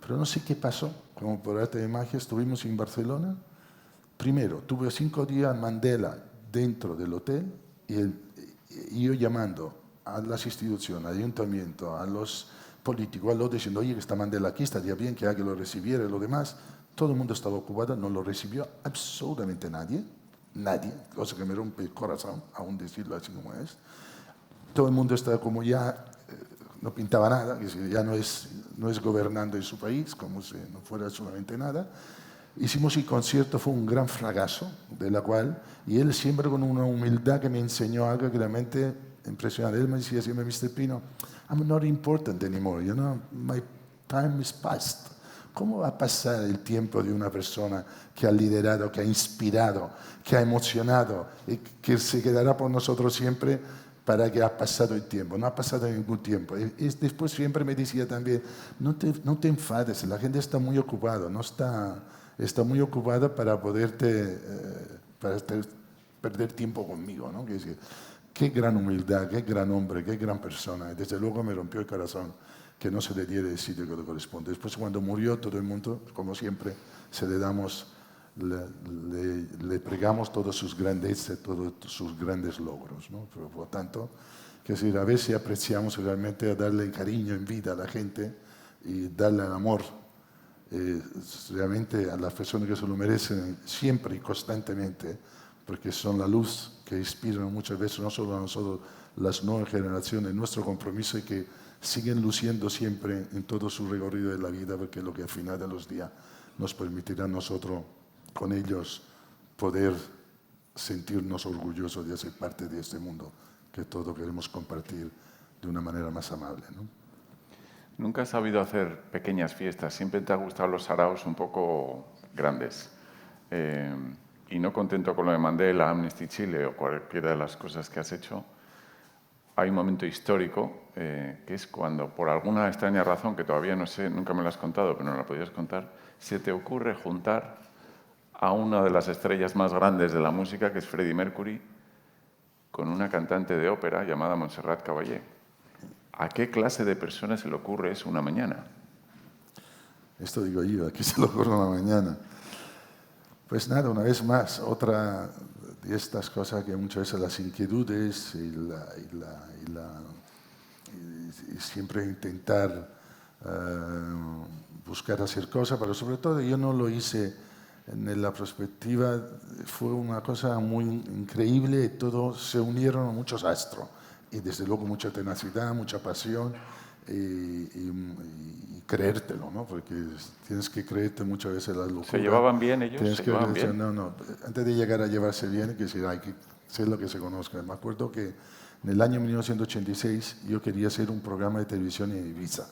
Pero no sé qué pasó, como por arte de magia, estuvimos en Barcelona. Primero, tuve 5 días Mandela dentro del hotel y yo llamando a las instituciones, al ayuntamiento, a los político, a lo diciendo: oye, que está Mandela aquí, estaría bien que alguien lo recibiera y lo demás. Todo el mundo estaba ocupado, no lo recibió absolutamente nadie, cosa que me rompe el corazón, aún decirlo así como es. Todo el mundo estaba como ya, no pintaba nada, que ya no es gobernando en su país, como si no fuera absolutamente nada. Hicimos el concierto, fue un gran fracaso, de la cual, y él siempre con una humildad que me enseñó algo que realmente impresionante. Él me decía siempre: Mr. Pino, I'm not important anymore, you know, my time is past. ¿Cómo va a pasar el tiempo de una persona que ha liderado, que ha inspirado, que ha emocionado y que se quedará por nosotros siempre para que ha pasado el tiempo? No ha pasado ningún tiempo. Y después siempre me decía también: no te enfades, la gente está muy ocupada, está muy ocupada para perder tiempo conmigo, ¿no? Que decir, qué gran humildad, qué gran hombre, qué gran persona. Y desde luego me rompió el corazón que no se le diera el sitio que le corresponde. Después, cuando murió, todo el mundo, como siempre, le pregamos todas sus grandezas, todos sus grandes logros, ¿no? Pero, por lo tanto, que decir, a veces apreciamos realmente a darle cariño en vida a la gente y darle el amor realmente a las personas que se lo merecen siempre y constantemente, porque son la luz que inspiran muchas veces no solo a nosotros, las nuevas generaciones, nuestro compromiso, y que siguen luciendo siempre en todo su recorrido de la vida, porque es lo que al final de los días nos permitirá a nosotros, con ellos, poder sentirnos orgullosos de ser parte de este mundo que todos queremos compartir de una manera más amable, ¿no? Nunca has sabido hacer pequeñas fiestas, siempre te han gustado los saraos un poco grandes. Y no contento con lo de Mandela, Amnesty Chile o cualquiera de las cosas que has hecho, hay un momento histórico que es cuando, por alguna extraña razón que todavía no sé, nunca me lo has contado, pero no la podías contar, se te ocurre juntar a una de las estrellas más grandes de la música, que es Freddie Mercury, con una cantante de ópera llamada Montserrat Caballé. ¿A qué clase de personas se le ocurre eso una mañana? Esto digo yo, ¿a qué se le ocurre una mañana? Pues nada, una vez más, otra de estas cosas que muchas veces las inquietudes y siempre intentar buscar hacer cosas, pero sobre todo yo no lo hice en la perspectiva, fue una cosa muy increíble, todos se unieron muchos astros y desde luego mucha tenacidad, mucha pasión y creértelo, ¿no? Porque tienes que creerte muchas veces las locuras. ¿Se llevaban bien ellos? Tienes ¿Se que llevaban bien? No, antes de llegar a llevarse bien, hay que ser lo que se conozca. Me acuerdo que en el año 1986 yo quería hacer un programa de televisión en Ibiza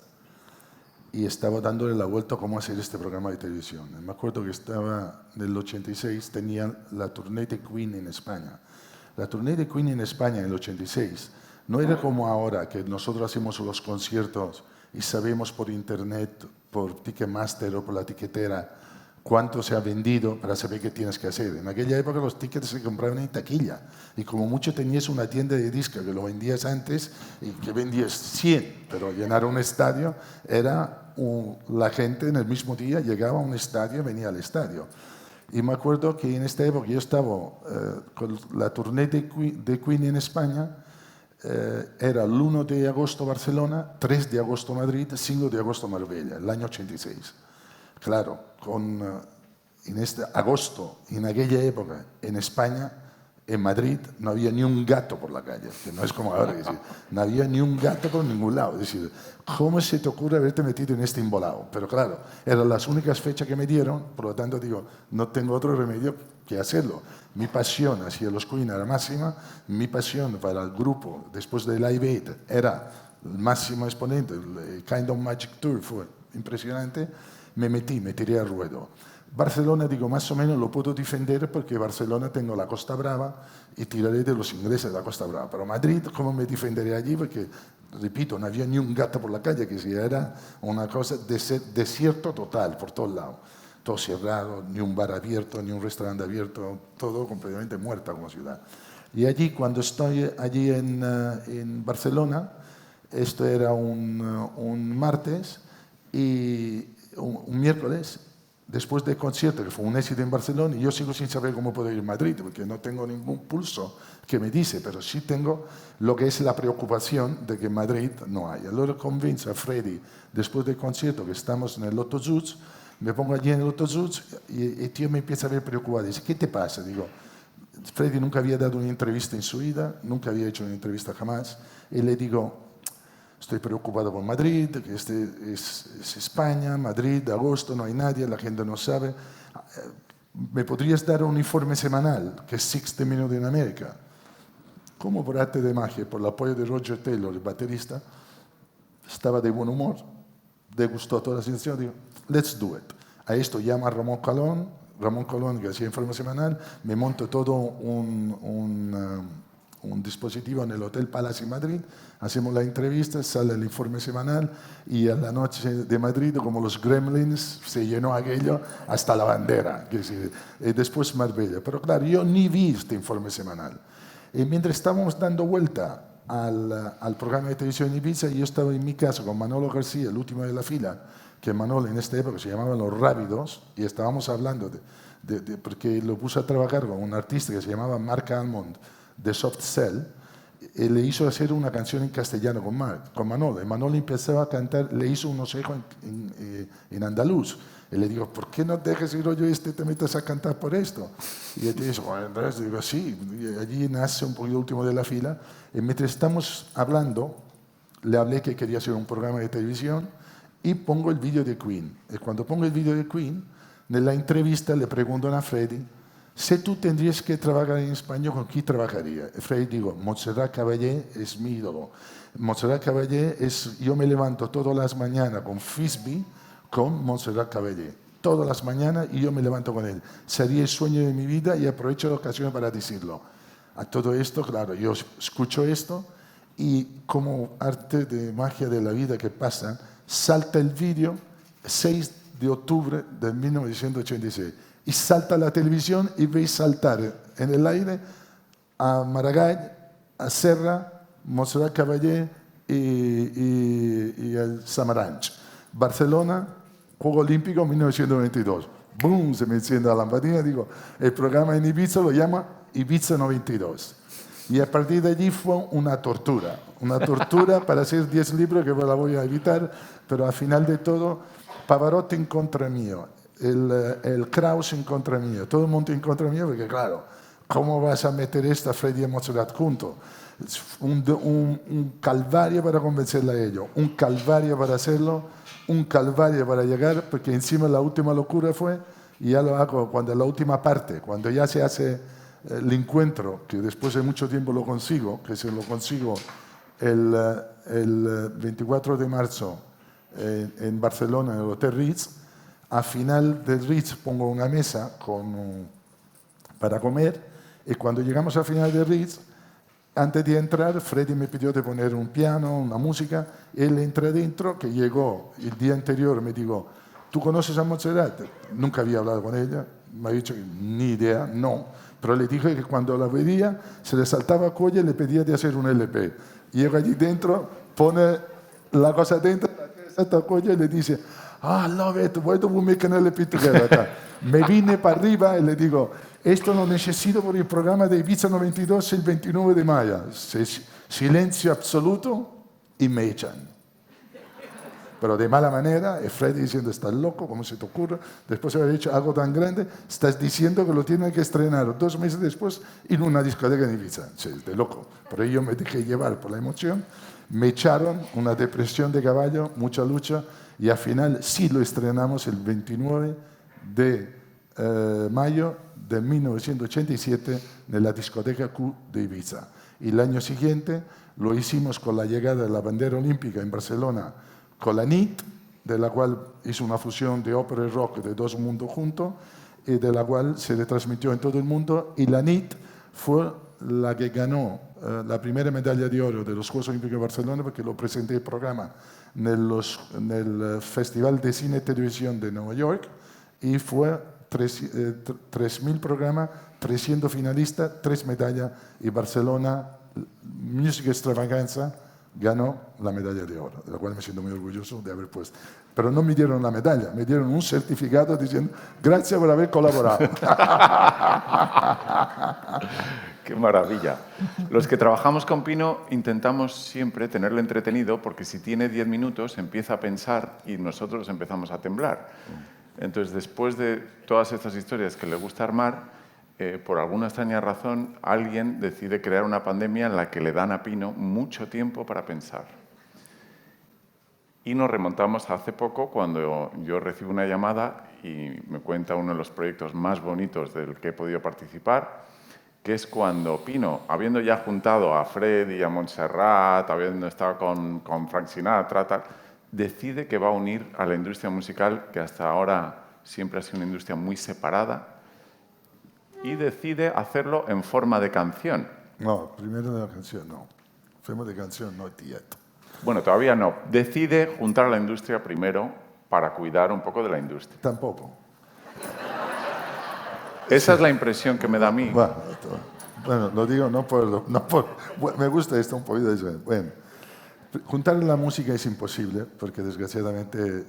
y estaba dándole la vuelta a cómo hacer este programa de televisión. Me acuerdo que estaba en el 86, tenía la tournée de Queen en España. La tournée de Queen en España en el 86 no era como ahora, que nosotros hacemos los conciertos y sabemos por internet, por Ticketmaster o por la tiquetera, cuánto se ha vendido para saber qué tienes que hacer. En aquella época los tickets se compraban en taquilla y como mucho tenías una tienda de discos que lo vendías antes y que vendías 100, pero llenar un estadio era la gente en el mismo día llegaba a un estadio y venía al estadio. Y me acuerdo que en esta época yo estaba con la tournée de Queen en España. Era el 1 de agosto Barcelona, 3 de agosto Madrid, 5 de agosto Marbella, el año 86. Claro, en este agosto, en aquella época, en España, en Madrid, no había ni un gato por la calle, que no es como ahora, es decir, no había ni un gato por ningún lado. Es decir, ¿cómo se te ocurre haberte metido en este embolado? Pero claro, eran las únicas fechas que me dieron, por lo tanto digo, no tengo otro remedio que hacerlo. Mi pasión hacia los Queen era máxima, mi pasión para el grupo después de Live Aid era el máximo exponente, el Kind of Magic Tour fue impresionante, me tiré al ruedo. Barcelona, digo, más o menos lo puedo defender porque Barcelona tengo la Costa Brava y tiraré de los ingleses de la Costa Brava. Pero Madrid, ¿cómo me defenderé allí? Porque, repito, no había ni un gato por la calle, que si era una cosa de desierto total por todos lados. Todo cerrado, ni un bar abierto, ni un restaurante abierto, todo completamente muerta como ciudad. Y allí, cuando estoy allí en Barcelona, esto era un martes y un miércoles, después del concierto, que fue un éxito en Barcelona, y yo sigo sin saber cómo puedo ir a Madrid, porque no tengo ningún pulso que me dice, pero sí tengo lo que es la preocupación de que en Madrid no hay. Allora convenzo a Freddy, después del concierto, que estamos en el Lotto Zuts, me pongo allí en el Lotto Zuts y el tío me empieza a ver preocupado. Dice, ¿qué te pasa? Digo, Freddy nunca había dado una entrevista en su vida, nunca había hecho una entrevista jamás, y le digo, estoy preocupado por Madrid, que este es España, Madrid, de agosto, no hay nadie, la gente no sabe. ¿Me podrías dar un informe semanal, que es 60 Minutes in America? Como por arte de magia, por el apoyo de Roger Taylor, el baterista, estaba de buen humor, le gustó toda la situación, digo, let's do it. A esto llama a Ramón Colón, que hacía informe semanal, me monto todo un dispositivo en el Hotel Palace en Madrid, hacemos la entrevista, sale el informe semanal y a la noche de Madrid, como los gremlins, se llenó aquello hasta la bandera, y después Marbella. Pero claro, yo ni vi este informe semanal. Y mientras estábamos dando vuelta al programa de televisión Ibiza, yo estaba en mi casa con Manolo García, el último de la fila, que Manolo en esta época se llamaban Los Rábidos, y estábamos hablando porque lo puse a trabajar con un artista que se llamaba Marc Almond, de Soft Cell, le hizo hacer una canción en castellano con Manolo. Y Manolo empezaba a cantar, le hizo unos ejos en andaluz. Y le digo, ¿por qué no dejas ir yo te metes a cantar por esto? Y él dice, bueno, entonces digo, sí. Y allí nace un poquito último de la fila. Y mientras estamos hablando, le hablé que quería hacer un programa de televisión y pongo el vídeo de Queen. Y cuando pongo el vídeo de Queen, en la entrevista le pregunto a Freddy, si tú tendrías que trabajar en España, ¿con quién trabajaría? Freddy digo, Montserrat Caballé es mi ídolo. Montserrat Caballé yo me levanto todas las mañanas con Frisbee con Montserrat Caballé. Todas las mañanas y yo me levanto con él. Sería el sueño de mi vida y aprovecho la ocasión para decirlo. A todo esto, claro, yo escucho esto y como arte de magia de la vida que pasa, salta el vídeo 6 de octubre de 1986. Y salta a la televisión y veis saltar en el aire a Maragall, a Serra, Montserrat Caballé y el Samaranch. Barcelona, Juego Olímpico 1992. boom, se me enciende la lamparina, digo, el programa en Ibiza lo llama Ibiza 92. Y a partir de allí fue una tortura para hacer 10 libros que la voy a evitar, pero al final de todo, Pavarotti en contra mío, el Krauss en contra mío, todo el mundo en contra mío, porque claro, ¿cómo vas a meter esta Freddie y Mozart juntos? Un calvario para convencerle a ellos, un calvario para hacerlo, un calvario para llegar, porque encima la última locura fue, y ya lo hago cuando la última parte, cuando ya se hace el encuentro, que después de mucho tiempo lo consigo, que se lo consigo el 24 de marzo en Barcelona, en el Hotel Ritz. Al final del Ritz pongo una mesa para comer, y cuando llegamos al final del Ritz, antes de entrar, Freddie me pidió de poner un piano, una música. Él entra dentro, que llegó el día anterior, me dijo, ¿tú conoces a Montserrat? Nunca había hablado con ella, me ha dicho que ni idea, no. Pero le dije que cuando la veía, se le saltaba a cuello y le pedía de hacer un LP. Llega allí dentro, pone la cosa dentro, le salta a cuello y le dice, I love it, why don't we make an LP together? Me vine para arriba y le digo, esto lo necesito por el programa de Ibiza 92 el 29 de mayo. Silencio absoluto y me echan. Pero de mala manera, y Freddie diciendo, estás loco, ¿cómo se te ocurre? Después de haber hecho algo tan grande, estás diciendo que lo tienen que estrenar 2 meses después en una discoteca en Ibiza. Sí, de loco. Por ello me dejé llevar por la emoción, me echaron, una depresión de caballo, mucha lucha, y al final sí lo estrenamos el 29 de mayo de 1987 en la discoteca Q de Ibiza. Y el año siguiente lo hicimos con la llegada de la bandera olímpica en Barcelona, con la NIT, de la cual hizo una fusión de ópera y rock de 2 mundos juntos, y de la cual se retransmitió en todo el mundo, y la NIT fue la que ganó la primera medalla de oro de los Juegos Olímpicos de Barcelona, porque lo presenté el programa en el Festival de Cine y Televisión de Nueva York, y fue 3.000 programas, 300 finalistas, 3 medallas, y Barcelona Music Extravaganza ganó la medalla de oro, de la cual me siento muy orgulloso de haber puesto. Pero no me dieron la medalla, me dieron un certificado diciendo gracias por haber colaborado. ¡Qué maravilla! Los que trabajamos con Pino intentamos siempre tenerlo entretenido, porque si tiene 10 minutos empieza a pensar y nosotros empezamos a temblar. Entonces, después de todas estas historias que le gusta armar, por alguna extraña razón, alguien decide crear una pandemia en la que le dan a Pino mucho tiempo para pensar. Y nos remontamos a hace poco, cuando yo recibo una llamada y me cuenta uno de los proyectos más bonitos del que he podido participar, que es cuando Pino, habiendo ya juntado a Fred y a Montserrat, habiendo estado con Frank Sinatra, decide que va a unir a la industria musical, que hasta ahora siempre ha sido una industria muy separada, y decide hacerlo en forma de canción. No, primero de la canción no. Forma de canción no, yet. Bueno, todavía no. Decide juntar a la industria primero para cuidar un poco de la industria. Tampoco. Esa es la impresión que me da a mí. Bueno, lo digo no por me gusta esto un poquito. Bueno, juntar la música es imposible, porque desgraciadamente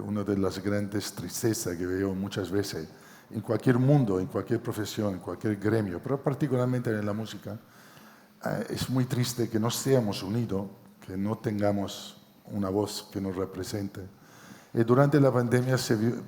una de las grandes tristezas que veo muchas veces en cualquier mundo, en cualquier profesión, en cualquier gremio, pero particularmente en la música, es muy triste que no estemos unidos, que no tengamos una voz que nos represente. Y durante la pandemia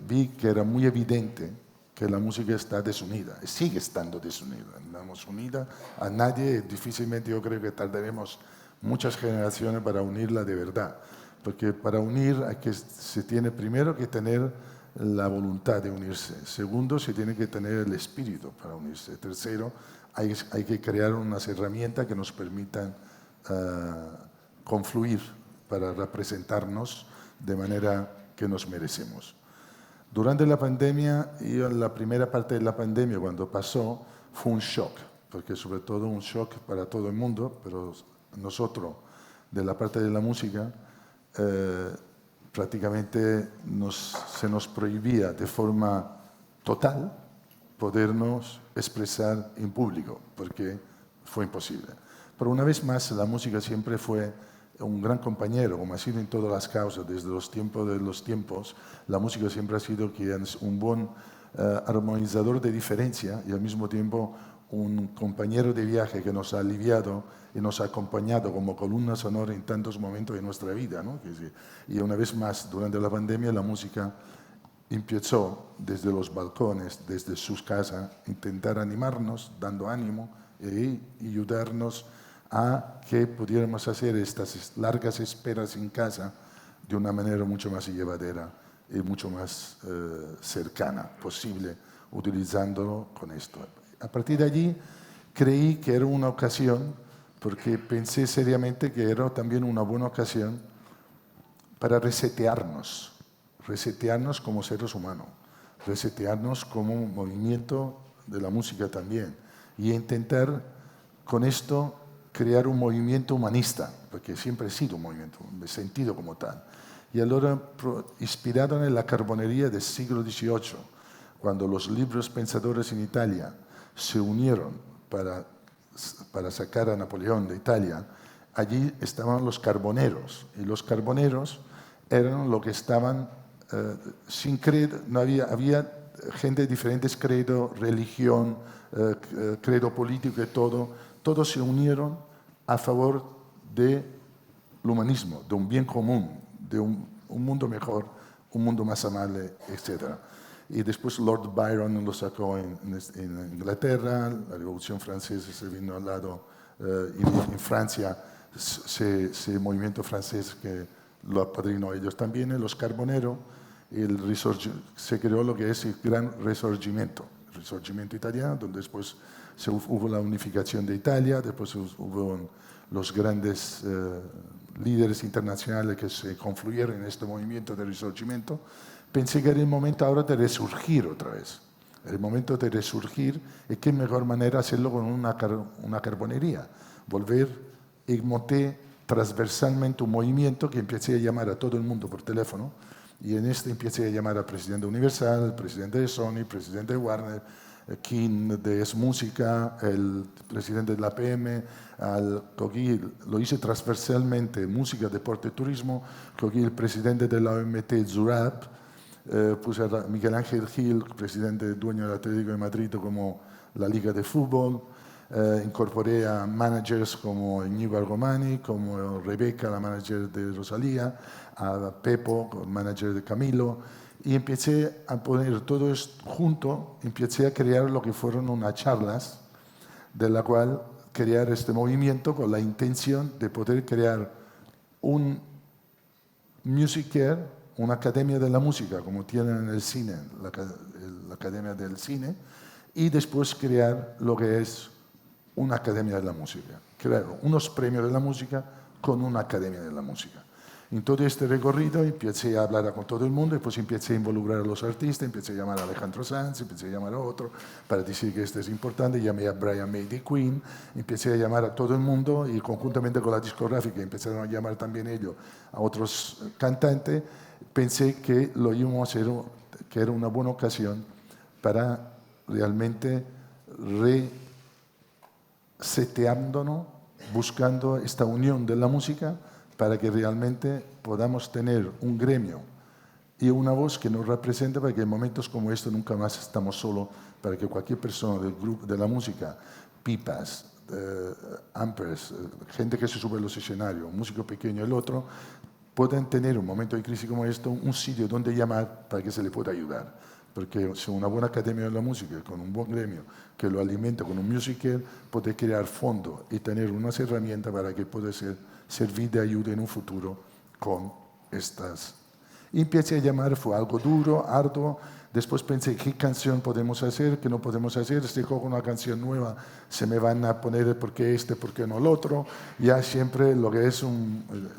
vi que era muy evidente que la música está desunida, sigue estando desunida. No hemos unido a nadie, difícilmente yo creo que tardaremos muchas generaciones para unirla de verdad, porque para unir se tiene primero que tener la voluntad de unirse. Segundo, se tiene que tener el espíritu para unirse. Tercero, hay que crear unas herramientas que nos permitan confluir para representarnos de manera que nos merecemos. Durante la pandemia, y en la primera parte de la pandemia, cuando pasó, fue un shock, porque sobre todo un shock para todo el mundo, pero nosotros, de la parte de la música, prácticamente se nos prohibía de forma total podernos expresar en público, porque fue imposible. Pero una vez más, la música siempre fue un gran compañero, como ha sido en todas las causas, desde los tiempos de los tiempos. La música siempre ha sido un buen armonizador de diferencia y al mismo tiempo un compañero de viaje que nos ha aliviado y nos ha acompañado como columna sonora en tantos momentos de nuestra vida, ¿no? Y una vez más, durante la pandemia, la música empezó desde los balcones, desde sus casas, intentar animarnos, dando ánimo y ayudarnos a que pudiéramos hacer estas largas esperas en casa de una manera mucho más llevadera y mucho más cercana posible, utilizándolo con esto. A partir de allí creí que era una ocasión, porque pensé seriamente que era también una buena ocasión para resetearnos como seres humanos, resetearnos como un movimiento de la música también, y intentar con esto crear un movimiento humanista, porque siempre he sido un movimiento, me he sentido como tal. Y allora, inspirado en la carbonería del siglo XVIII, cuando los libros pensadores en Italia se unieron para sacar a Napoleón de Italia, allí estaban los carboneros, y los carboneros eran lo que estaban sin credo, no había gente de diferentes credos, religión, credo político y todo, todos se unieron a favor del humanismo, de un bien común, de un mundo mejor, un mundo más amable, etc. Y después Lord Byron lo sacó en Inglaterra, la Revolución Francesa se vino al lado, y en Francia ese movimiento francés que lo apadrinó ellos también, los carboneros, se creó lo que es el gran Risorgimento, el Risorgimento italiano, donde después hubo la unificación de Italia, después hubo los grandes líderes internacionales que se confluyeron en este movimiento de Risorgimento. Pensé que era el momento ahora de resurgir otra vez. El momento de resurgir, y qué mejor manera hacerlo con una carbonería. Volver, y monté transversalmente un movimiento que empecé a llamar a todo el mundo por teléfono, y en este empecé a llamar al presidente Universal, al presidente de Sony, presidente de Warner, King de Es Música, el presidente de la PM, cogí, lo hice transversalmente, música, deporte, turismo, cogí el presidente de la OMT, Zurab, puse a Miguel Ángel Gil, presidente dueño del Atlético de Madrid, como la Liga de Fútbol, incorporé a managers como Íñigo Argomani, como Rebeca, la manager de Rosalía, a Pepo, el manager de Camilo, y empecé a poner todo esto junto, empecé a crear lo que fueron unas charlas, de la cual crear este movimiento con la intención de poder crear un music care, una academia de la música, como tienen en el cine, la academia del cine, y después crear lo que es una academia de la música, crear unos premios de la música con una academia de la música. En todo este recorrido empecé a hablar con todo el mundo, después empecé a involucrar a los artistas, empecé a llamar a Alejandro Sanz, empecé a llamar a otro para decir que esto es importante, llamé a Brian May de Queen, empecé a llamar a todo el mundo y conjuntamente con la discográfica empezaron a llamar también ellos a otros cantantes. Pensé que lo íbamos a hacer, que era una buena ocasión para realmente reseteándonos, buscando esta unión de la música para que realmente podamos tener un gremio y una voz que nos represente, para que en momentos como estos nunca más estamos solos, para que cualquier persona del grupo de la música, pipas, ampers, gente que se sube a los escenarios, un músico pequeño, el otro, puedan tener un momento de crisis como esto, un sitio donde llamar para que se le pueda ayudar. Porque si una buena academia de la música, con un buen gremio, que lo alimenta con un musical, puede crear fondos y tener unas herramientas para que pueda servir de ayuda en un futuro con estas. Y empecé a llamar, fue algo duro, arduo. Después pensé, ¿qué canción podemos hacer? ¿Qué no podemos hacer? Si cojo una canción nueva, se me van a poner por qué por qué no el otro. Ya siempre lo que es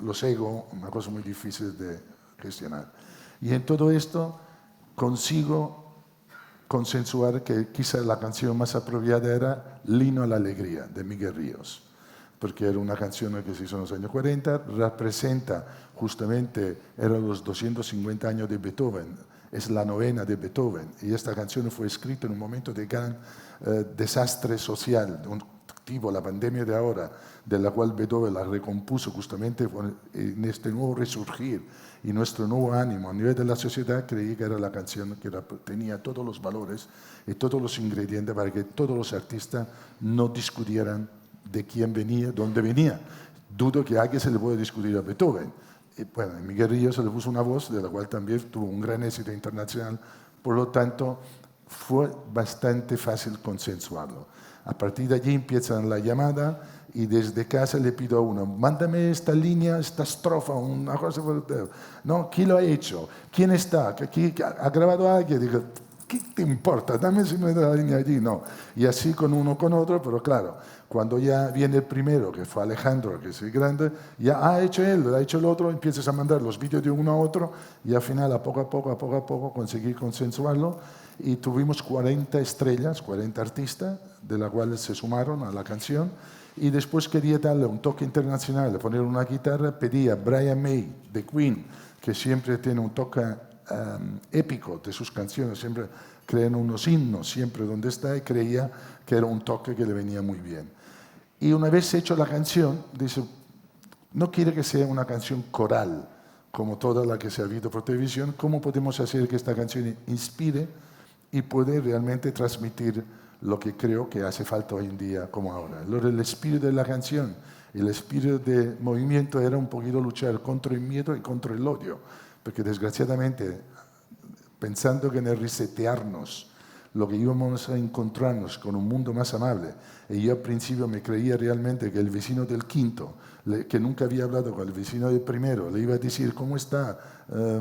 los egos, una cosa muy difícil de gestionar. Y en todo esto consigo consensuar que quizá la canción más apropiada era L'Himno a la Alegría, de Miguel Ríos, porque era una canción que se hizo en los años 40, representa justamente, eran los 250 años de Beethoven, es la novena de Beethoven, y esta canción fue escrita en un momento de gran desastre social, tipo la pandemia de ahora, de la cual Beethoven la recompuso justamente en este nuevo resurgir y nuestro nuevo ánimo a nivel de la sociedad, creí que era la canción que tenía todos los valores y todos los ingredientes para que todos los artistas no discutieran de quién venía, dónde venía. Dudo que a alguien se le pueda discutir a Beethoven. Y bueno, en Miguel Ríos se le puso una voz de la cual también tuvo un gran éxito internacional, por lo tanto fue bastante fácil consensuarlo. A partir de allí empiezan la llamada y desde casa le pido a uno, mándame esta línea, esta estrofa, una cosa por el... No, ¿quién lo ha hecho? ¿Quién está? ¿Ha grabado a alguien? Digo, ¿qué te importa? Dame si no es la línea allí. No. Y así con uno con otro, pero claro, cuando ya viene el primero, que fue Alejandro, que es el grande, ya ha hecho él, ha hecho el otro, empiezas a mandar los vídeos de uno a otro y al final, a poco a poco, conseguí consensuarlo y tuvimos 40 estrellas, 40 artistas, de las cuales se sumaron a la canción y después quería darle un toque internacional, de poner una guitarra, pedí a Brian May, de Queen, que siempre tiene un toque épico de sus canciones, siempre crean unos himnos, siempre donde está, y creía que era un toque que le venía muy bien. Y una vez hecho la canción, dice, no quiere que sea una canción coral, como toda la que se ha visto por televisión, ¿cómo podemos hacer que esta canción inspire y puede realmente transmitir lo que creo que hace falta hoy en día como ahora? El espíritu de la canción, el espíritu de movimiento era un poquito luchar contra el miedo y contra el odio, porque desgraciadamente, pensando que en el resetearnos, lo que íbamos a encontrarnos con un mundo más amable, y yo al principio me creía realmente que el vecino del quinto, que nunca había hablado con el vecino del primero, le iba a decir, ¿cómo está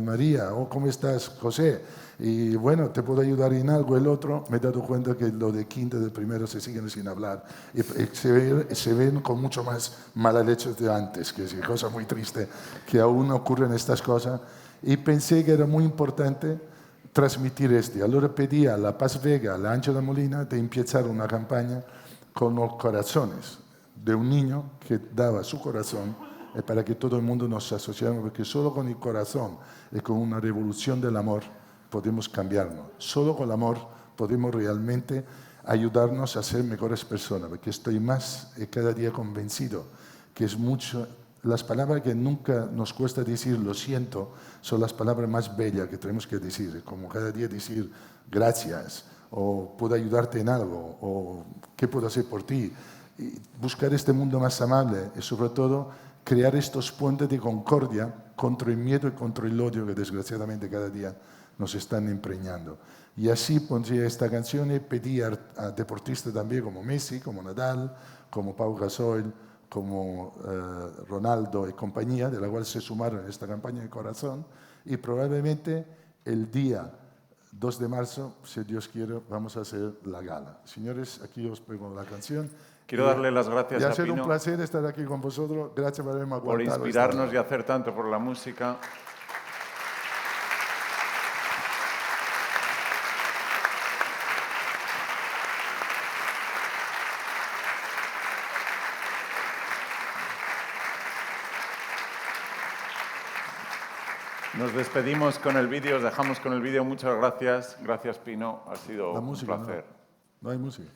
María? ¿O cómo estás José? Y bueno, te puedo ayudar en algo. El otro, me he dado cuenta que lo de quinto y del primero se siguen sin hablar. Y se ven con mucho más mala leche de antes, que es una cosa muy triste, que aún ocurren estas cosas. Y pensé que era muy importante transmitir esto. Allora pedí a La Paz Vega, a la Ángela Molina, de empezar una campaña con los corazones de un niño que daba su corazón para que todo el mundo nos asociáramos, porque solo con el corazón y con una revolución del amor podemos cambiarnos. Solo con el amor podemos realmente ayudarnos a ser mejores personas, porque estoy más cada día convencido que es mucho. Las palabras que nunca nos cuesta decir, lo siento, son las palabras más bellas que tenemos que decir, como cada día decir gracias, o puedo ayudarte en algo, o qué puedo hacer por ti. Y buscar este mundo más amable y sobre todo crear estos puentes de concordia contra el miedo y contra el odio que desgraciadamente cada día nos están empreñando. Y así pondría esta canción y pedí a deportistas también como Messi, como Nadal, como Pau Gasol, como Ronaldo y compañía, de la cual se sumaron a esta campaña de corazón, y probablemente el día 2 de marzo, si Dios quiere, vamos a hacer la gala. Señores, aquí os pongo la canción. Quiero darle las gracias a Pino. Y ha sido un placer estar aquí con vosotros. Gracias por haberme aguantado. Por inspirarnos y hacer tanto por la música. Nos despedimos con el vídeo, os dejamos con el vídeo. Muchas gracias. Gracias, Pino. Ha sido un placer. No hay música.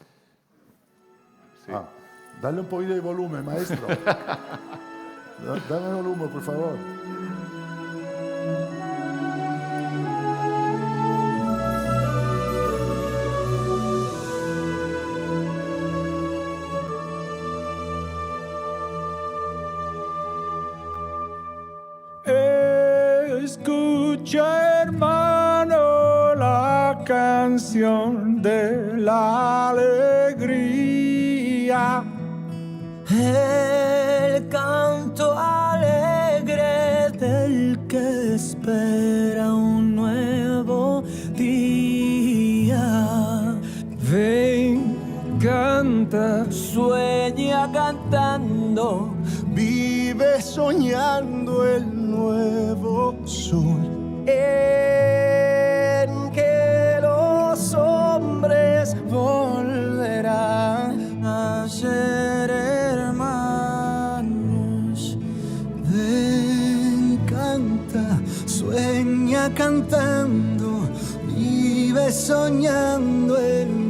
Sí. Dale un poquito de volumen, maestro. Dame volumen, por favor. Escucha, hermano, la canción de la alegría. El canto alegre del que espera un nuevo día. Ven, canta, sueña cantando, vive soñando el nuevo sol. En que los hombres volverán a ser hermanos. Ven, canta, sueña cantando, vive soñando el